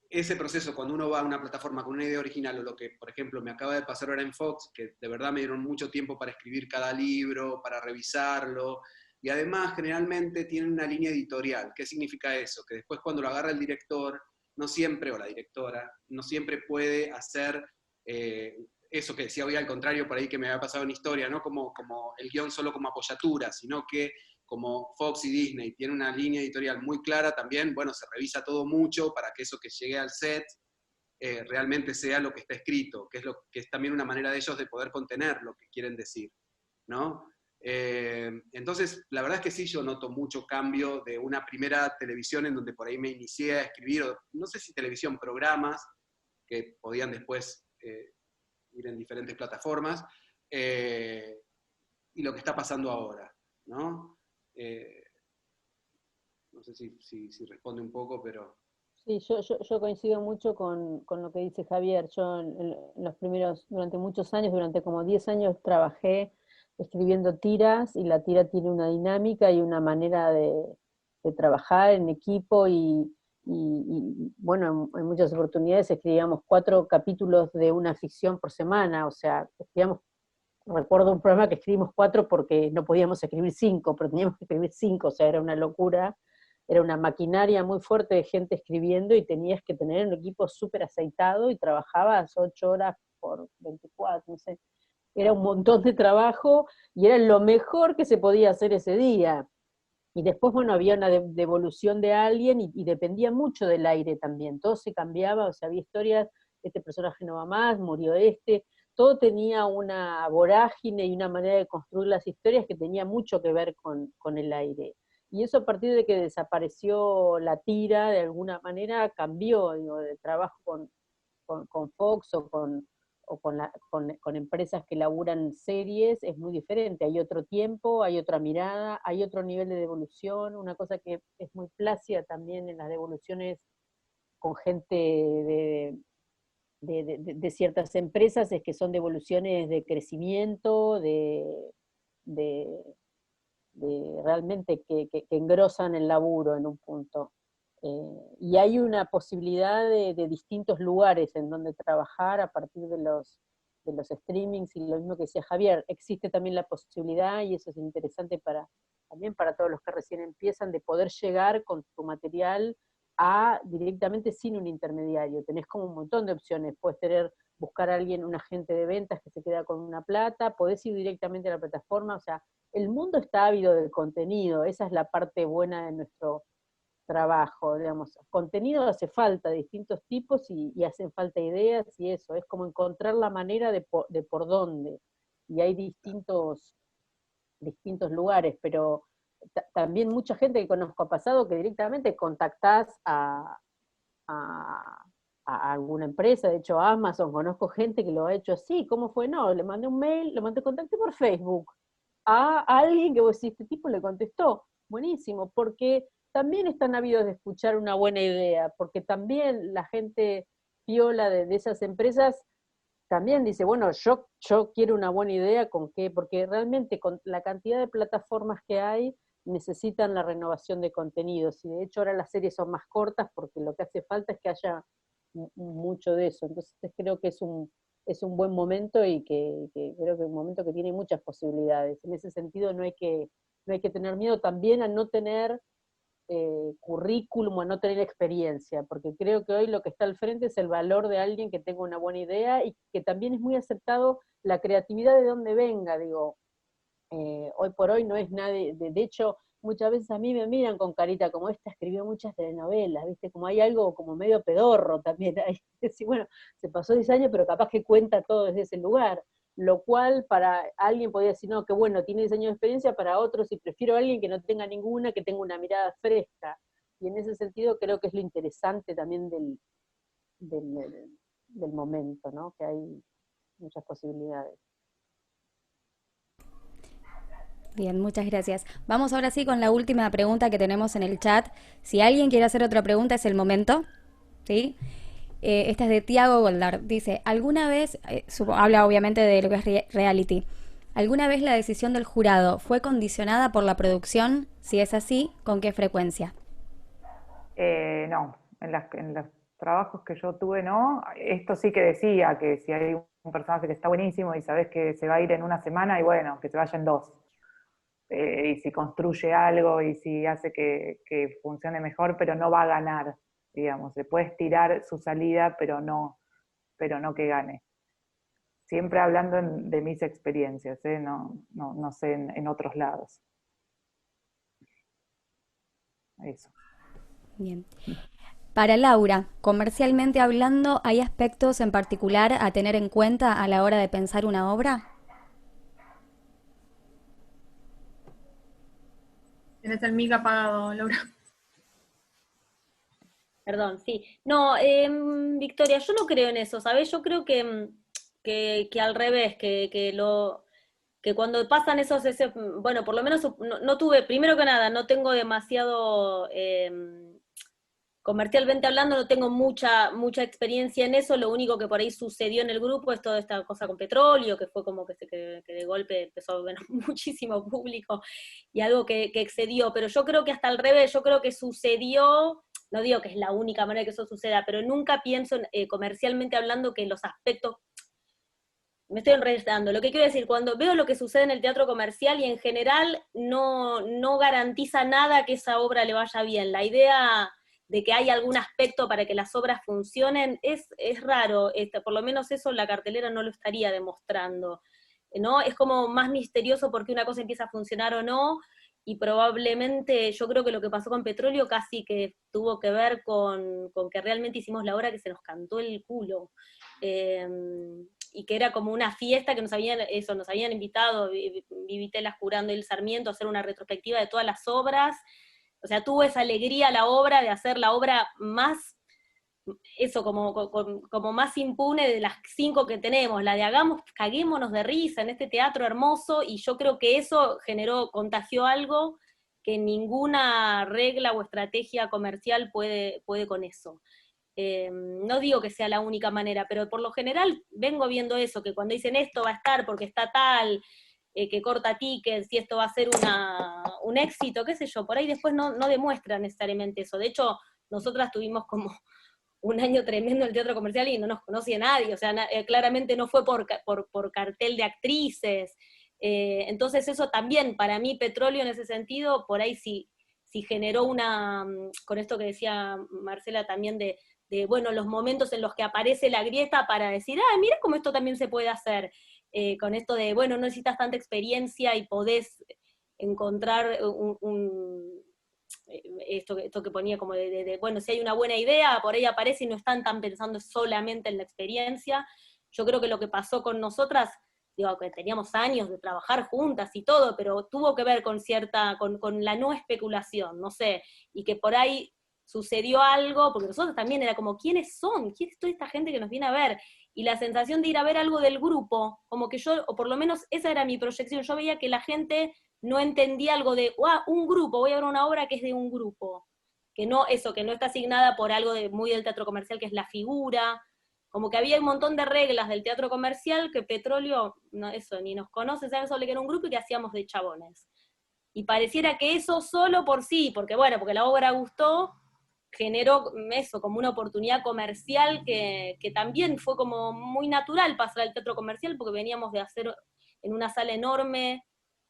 ese proceso, cuando uno va a una plataforma con una idea original, o lo que, por ejemplo, me acaba de pasar ahora en Fox, que de verdad me dieron mucho tiempo para escribir cada libro, para revisarlo, y además generalmente tienen una línea editorial. ¿Qué significa eso? Que después cuando lo agarra el director, no siempre, o la directora, no siempre puede hacer eso que decía hoy, al contrario, por ahí que me había pasado en historia, no como el guión solo como apoyatura, sino que como Fox y Disney tiene una línea editorial muy clara también, bueno, se revisa todo mucho para que eso que llegue al set realmente sea lo que está escrito, que es también una manera de ellos de poder contener lo que quieren decir, ¿no? Entonces, la verdad es que sí, yo noto mucho cambio de una primera televisión en donde por ahí me inicié a escribir, o, no sé si televisión, programas, que podían después ir en diferentes plataformas, y lo que está pasando ahora, ¿no? No sé si responde un poco, pero... Sí, yo coincido mucho con lo que dice Javier. Yo en los primeros, durante muchos años, durante como 10 años trabajé escribiendo tiras, y la tira tiene una dinámica y una manera de trabajar en equipo bueno, en muchas oportunidades escribíamos 4 capítulos de una ficción por semana, o sea, escribíamos, recuerdo un programa que escribimos 4 porque no podíamos escribir 5, pero teníamos que escribir 5, o sea, era una locura. Era una maquinaria muy fuerte de gente escribiendo y tenías que tener un equipo súper aceitado y trabajabas 8 horas por 24, no sé. Era un montón de trabajo y era lo mejor que se podía hacer ese día. Y después, bueno, había una devolución de alguien y dependía mucho del aire también. Todo se cambiaba, o sea, había historias, este personaje no va más, murió este. Todo tenía una vorágine y una manera de construir las historias que tenía mucho que ver con el aire. Y eso, a partir de que desapareció la tira, de alguna manera cambió, digo, de trabajo con Fox o con empresas que laburan series, es muy diferente. Hay otro tiempo, hay otra mirada, hay otro nivel de devolución. Una cosa que es muy plácida también en las devoluciones con gente de ciertas empresas es que son devoluciones de crecimiento, de realmente que engrosan el laburo en un punto. Y hay una posibilidad de distintos lugares en donde trabajar a partir de los streamings, y lo mismo que decía Javier, existe también la posibilidad, y eso es interesante también para todos los que recién empiezan, de poder llegar con tu material directamente sin un intermediario. Tenés como un montón de opciones, puedes buscar a alguien, un agente de ventas que se queda con una plata, podés ir directamente a la plataforma, o sea, el mundo está ávido del contenido, esa es la parte buena de nuestro trabajo, digamos. Contenido hace falta de distintos tipos y hacen falta ideas, y eso, es como encontrar la manera de por dónde, y hay distintos lugares, pero también mucha gente que conozco ha pasado que directamente contactás a alguna empresa, de hecho Amazon, conozco gente que lo ha hecho así. ¿Cómo fue? No, le mandé un mail, lo mandé, contacté por Facebook a alguien que vos decís, este tipo le contestó, buenísimo, porque también están ávidos de escuchar una buena idea, porque también la gente piola de esas empresas también dice, bueno, yo quiero una buena idea, ¿con qué? Porque realmente con la cantidad de plataformas que hay, necesitan la renovación de contenidos, y de hecho ahora las series son más cortas porque lo que hace falta es que haya mucho de eso. Entonces creo que es un buen momento, y que creo que es un momento que tiene muchas posibilidades. En ese sentido no hay que tener miedo también a no tener currículum, a no tener experiencia, porque creo que hoy lo que está al frente es el valor de alguien que tenga una buena idea, y que también es muy aceptado la creatividad de donde venga, digo. Hoy por hoy no es nadie, de hecho, muchas veces a mí me miran con carita como, esta escribió muchas telenovelas, ¿viste? Como hay algo como medio pedorro también ahí. Decir, bueno, se pasó 10 años, pero capaz que cuenta todo desde ese lugar. Lo cual para alguien podría decir, no, que bueno, tiene 10 años de experiencia, para otros, y prefiero a alguien que no tenga ninguna, que tenga una mirada fresca. Y en ese sentido creo que es lo interesante también del momento, ¿no? Que hay muchas posibilidades. Bien, muchas gracias. Vamos ahora sí con la última pregunta que tenemos en el chat. Si alguien quiere hacer otra pregunta, es el momento, ¿sí? Esta es de Tiago Goldar. Dice, ¿alguna vez, habla obviamente de lo que es reality, ¿alguna vez la decisión del jurado fue condicionada por la producción? Si es así, ¿con qué frecuencia? No, en los trabajos que yo tuve no. Esto sí que decía que si hay un personaje que está buenísimo y sabes que se va a ir en una semana, y bueno, que se vaya en 2. Y si construye algo y si hace que funcione mejor, pero no va a ganar, digamos. Se puede estirar su salida, pero no que gane. Siempre hablando de mis experiencias, no sé en otros lados. Eso. Bien. Para Laura, comercialmente hablando, ¿hay aspectos en particular a tener en cuenta a la hora de pensar una obra? Tienes el mic apagado, Laura. Perdón, sí. No, Victoria, yo no creo en eso, ¿sabes? Yo creo que al revés, que cuando pasan bueno, por lo menos no tuve, primero que nada, no tengo demasiado, comercialmente hablando, no tengo mucha experiencia en eso. Lo único que por ahí sucedió en el grupo es toda esta cosa con petróleo, que fue como que de golpe empezó a ver muchísimo público, y algo que excedió, pero yo creo que hasta al revés, yo creo que sucedió, no digo que es la única manera que eso suceda, pero nunca pienso comercialmente hablando que los aspectos, me estoy enredando. Lo que quiero decir, cuando veo lo que sucede en el teatro comercial, y en general no garantiza nada que esa obra le vaya bien. La idea de que hay algún aspecto para que las obras funcionen es raro. Por lo menos eso la cartelera no lo estaría demostrando, ¿no? Es como más misterioso porque una cosa empieza a funcionar o no, y probablemente yo creo que lo que pasó con Petróleo casi que tuvo que ver con que realmente hicimos la obra que se nos cantó el culo. Y que era como una fiesta que nos habían invitado Vivitelas Curando y el Sarmiento a hacer una retrospectiva de todas las obras. O sea, tuvo esa alegría la obra de hacer la obra más, eso, como más impune de las 5 que tenemos, la de caguémonos de risa en este teatro hermoso, y yo creo que eso contagió algo que ninguna regla o estrategia comercial puede con eso. No digo que sea la única manera, pero por lo general vengo viendo eso, que cuando dicen esto va a estar porque está tal, que corta tickets, y esto va a ser un éxito, qué sé yo, por ahí después no demuestra necesariamente eso. De hecho, nosotras tuvimos como un año tremendo en el teatro comercial y no nos conocía nadie, o sea, claramente no fue por cartel de actrices. Entonces eso también, para mí, Petróleo en ese sentido, por ahí sí generó con esto que decía Marcela también bueno, los momentos en los que aparece la grieta para decir, mira cómo esto también se puede hacer, con esto de, bueno, no necesitas tanta experiencia y podés encontrar esto que ponía como bueno, si hay una buena idea, por ahí aparece y no están tan pensando solamente en la experiencia. Yo creo que lo que pasó con nosotras, digo, que teníamos años de trabajar juntas y todo, pero tuvo que ver con la no especulación, no sé, y que por ahí sucedió algo, porque nosotros también era como, ¿quiénes son? ¿Quién es toda esta gente que nos viene a ver? Y la sensación de ir a ver algo del grupo, como que yo, o por lo menos esa era mi proyección, yo veía que la gente no entendía algo de, un grupo, voy a ver una obra que es de un grupo, que no está asignada por algo muy del teatro comercial, que es la figura, como que había un montón de reglas del teatro comercial que Petróleo, no, eso, ni nos conoce, sabe solo que era un grupo y que hacíamos de chabones. Y pareciera que eso solo por sí, porque la obra gustó, generó eso, como una oportunidad comercial que también fue como muy natural pasar al teatro comercial, porque veníamos de hacer en una sala enorme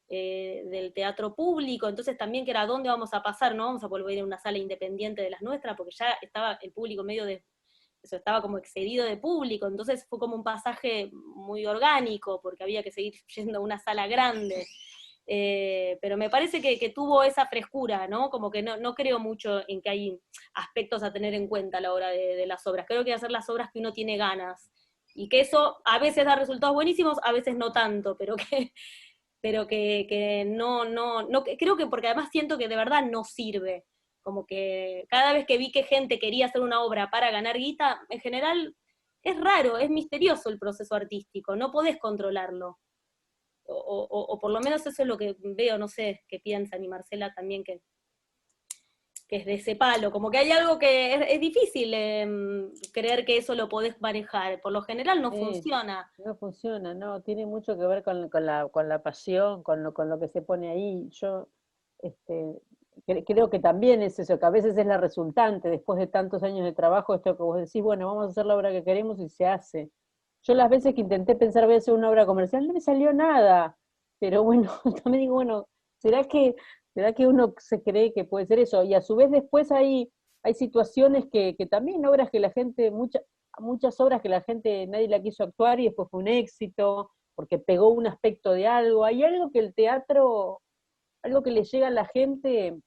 del teatro público, entonces también que era dónde vamos a pasar, no vamos a volver a ir a una sala independiente de las nuestras, porque ya estaba el público medio eso estaba como excedido de público, entonces fue como un pasaje muy orgánico, porque había que seguir yendo a una sala grande. Pero me parece que tuvo esa frescura, ¿no? Como que no creo mucho en que hay aspectos a tener en cuenta a la hora de las obras. Creo que hacer las obras que uno tiene ganas. Y que eso a veces da resultados buenísimos, a veces no tanto, pero que no, creo que porque además siento que de verdad no sirve. Como que cada vez que vi que gente quería hacer una obra para ganar guita, en general es raro, es misterioso el proceso artístico, no podés controlarlo. O por lo menos eso es lo que veo, no sé qué piensan, y Marcela también, que es de ese palo, como que hay algo que es difícil creer que eso lo podés manejar, por lo general no funciona. No funciona, no, tiene mucho que ver con la pasión, con lo que se pone ahí. Yo creo que también es eso, que a veces es la resultante, después de tantos años de trabajo, esto que vos decís, bueno, vamos a hacer la obra que queremos y se hace. Yo las veces que intenté pensar voy a hacer una obra comercial, no me salió nada, pero bueno, también digo, bueno, ¿será que uno se cree que puede ser eso? Y a su vez después hay situaciones que también obras que la gente, muchas obras que la gente, nadie la quiso actuar y después fue un éxito, porque pegó un aspecto de algo. Hay algo que el teatro, algo que le llega a la gente,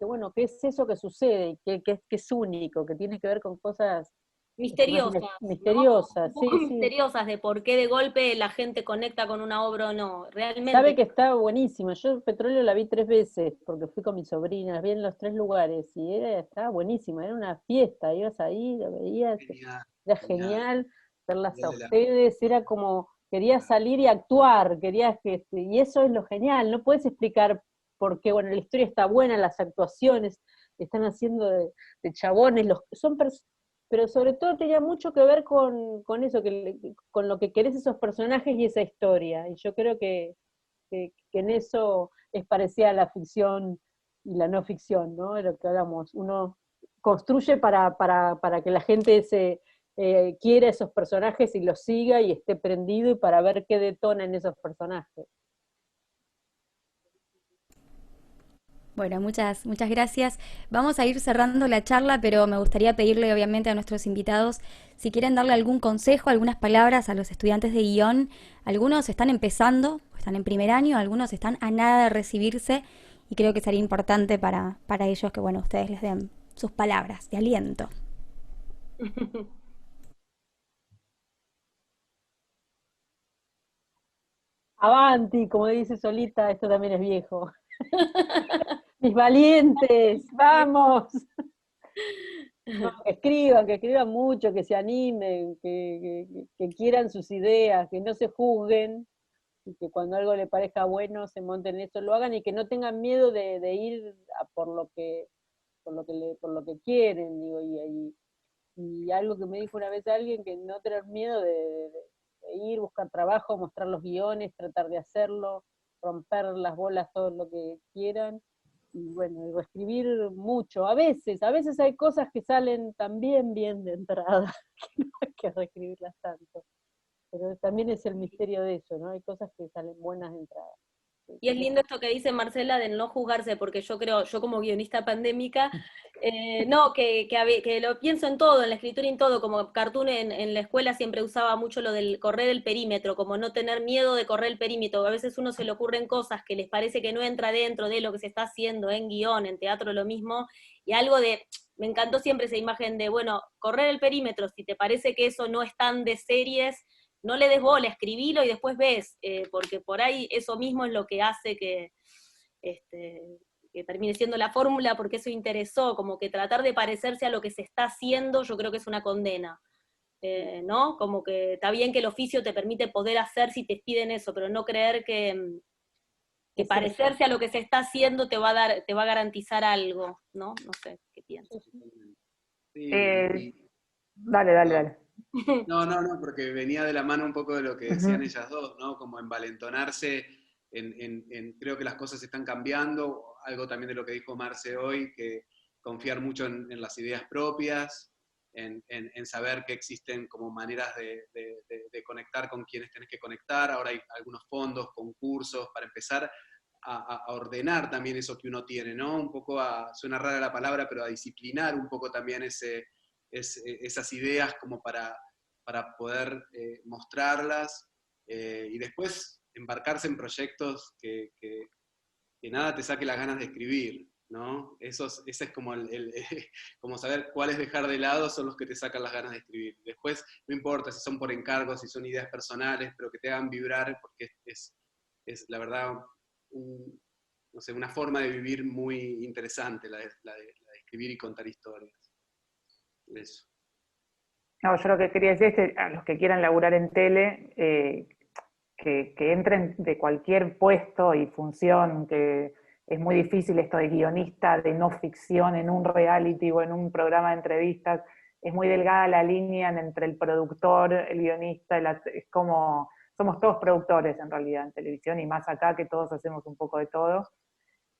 bueno, que es eso que sucede, que es único, que tiene que ver con cosas misteriosas, misteriosas, ¿no? Un poco sí, misteriosas de por qué de golpe la gente conecta con una obra o no, realmente. Sabe que está buenísima. Yo Petróleo la vi 3 veces, porque fui con mi sobrina, la vi en los 3 lugares, y estaba buenísima, era una fiesta, ibas ahí, la veías, era genial verlas a ustedes, era como, querías salir y actuar, querías y eso es lo genial, no puedes explicar por qué, bueno, la historia está buena, las actuaciones, están haciendo de chabones, pero sobre todo tenía mucho que ver con eso, con lo que querés esos personajes y esa historia, y yo creo que en eso es parecida a la ficción y la no ficción, ¿no? De lo que hablamos. Uno construye para que la gente quiera esos personajes y los siga y esté prendido y para ver qué detona en esos personajes. Bueno, muchas gracias. Vamos a ir cerrando la charla, pero me gustaría pedirle obviamente a nuestros invitados si quieren darle algún consejo, algunas palabras a los estudiantes de guión. Algunos están empezando, están en primer año, algunos están a nada de recibirse y creo que sería importante para ellos que, bueno, ustedes les den sus palabras de aliento. Avanti, como dice Solita, esto también es viejo. Mis valientes, vamos. No, que escriban mucho, que se animen, que quieran sus ideas, que no se juzguen, y que cuando algo le parezca bueno se monten en eso, lo hagan y que no tengan miedo de ir a por lo que por lo que quieren, digo, y algo que me dijo una vez alguien, que no tener miedo de ir, buscar trabajo, mostrar los guiones, tratar de hacerlo, romper las bolas todo lo que quieran, y bueno, y reescribir mucho. A veces hay cosas que salen también bien de entrada, que no hay que reescribirlas tanto. Pero también es el misterio de eso, ¿no? Hay cosas que salen buenas de entrada. Y es lindo esto que dice Marcela de no juzgarse, porque yo creo, yo como guionista pandémica, no, que lo pienso en todo, en la escritura y en todo, como cartoon en la escuela siempre usaba mucho lo del correr el perímetro, como no tener miedo de correr el perímetro. A veces uno se le ocurren cosas que les parece que no entra dentro de lo que se está haciendo en guión, en teatro lo mismo, y algo de, me encantó siempre esa imagen de, bueno, correr el perímetro, si te parece que eso no es tan de series, no le des bola, escribilo y después ves, porque por ahí eso mismo es lo que hace que termine siendo la fórmula, porque eso interesó, como que tratar de parecerse a lo que se está haciendo, yo creo que es una condena, ¿no? Como que está bien que el oficio te permite poder hacer si te piden eso, pero no creer que parecerse a lo que se está haciendo te va a garantizar algo, ¿no? No sé, ¿qué piensas? Sí, Dale. no, porque venía de la mano un poco de lo que decían ellas dos, ¿no? Como envalentonarse creo que las cosas están cambiando, algo también de lo que dijo Marce hoy, que confiar mucho en las ideas propias, en saber que existen como maneras de conectar con quienes tenés que conectar. Ahora hay algunos fondos, concursos, para empezar a ordenar también eso que uno tiene, ¿no? Un poco suena rara la palabra, pero a disciplinar un poco también esas ideas como para poder mostrarlas, y después embarcarse en proyectos que nada te saque las ganas de escribir, ¿no? Ese es como como saber cuáles dejar de lado son los que te sacan las ganas de escribir. Después, no importa si son por encargo, si son ideas personales, pero que te hagan vibrar, porque es la verdad, no sé, una forma de vivir muy interesante, la de escribir y contar historias. Eso. No, yo lo que quería decir es que a los que quieran laburar en tele, que entren de cualquier puesto y función, que es muy difícil esto de guionista, de no ficción, en un reality o en un programa de entrevistas, es muy delgada la línea entre el productor, el guionista, es como, somos todos productores en realidad en televisión, y más acá que todos hacemos un poco de todo.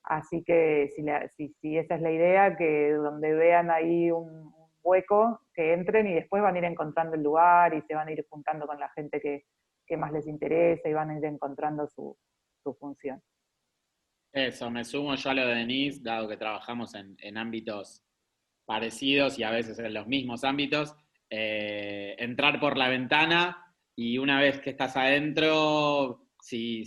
Así que si esa es la idea, que donde vean ahí un hueco, que entren y después van a ir encontrando el lugar y se van a ir juntando con la gente que más les interesa y van a ir encontrando su función. Eso, me sumo yo a lo de Denise, dado que trabajamos en ámbitos parecidos y a veces en los mismos ámbitos, entrar por la ventana y una vez que estás adentro, si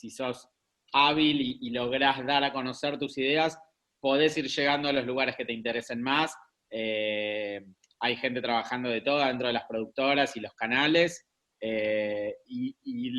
sos hábil y lográs dar a conocer tus ideas, podés ir llegando a los lugares que te interesen más. Hay gente trabajando de todo dentro de las productoras y los canales, y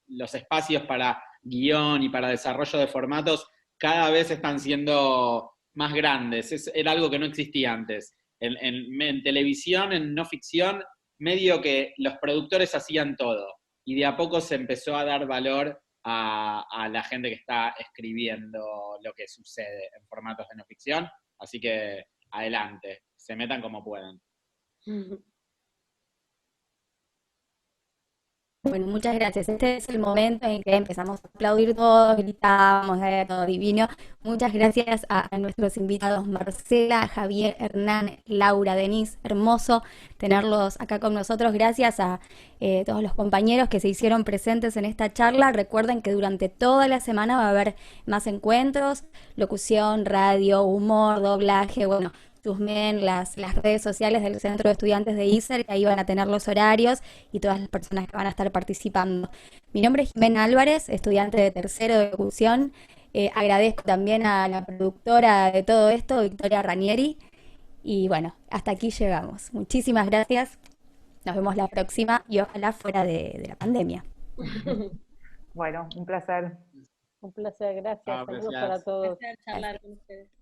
los espacios para guión y para desarrollo de formatos cada vez están siendo más grandes. Era algo que no existía antes. En televisión, en no ficción, medio que los productores hacían todo, y de a poco se empezó a dar valor a la gente que está escribiendo lo que sucede en formatos de no ficción, así que adelante, se metan como puedan. Bueno, muchas gracias. Este es el momento en que empezamos a aplaudir todos, gritamos, todo divino. Muchas gracias a nuestros invitados Marcela, Javier, Hernán, Laura, Denise. Hermoso tenerlos acá con nosotros. Gracias a todos los compañeros que se hicieron presentes en esta charla. Recuerden que durante toda la semana va a haber más encuentros, locución, radio, humor, doblaje, bueno, chusmen las redes sociales del Centro de Estudiantes de ISER, que ahí van a tener los horarios y todas las personas que van a estar participando. Mi nombre es Jimena Álvarez, estudiante de tercero de locución. Agradezco también a la productora de todo esto, Victoria Ranieri. Y bueno, hasta aquí llegamos. Muchísimas gracias. Nos vemos la próxima y ojalá fuera de la pandemia. Bueno, un placer. Un placer, gracias. Saludos para todos. Un placer charlar con ustedes.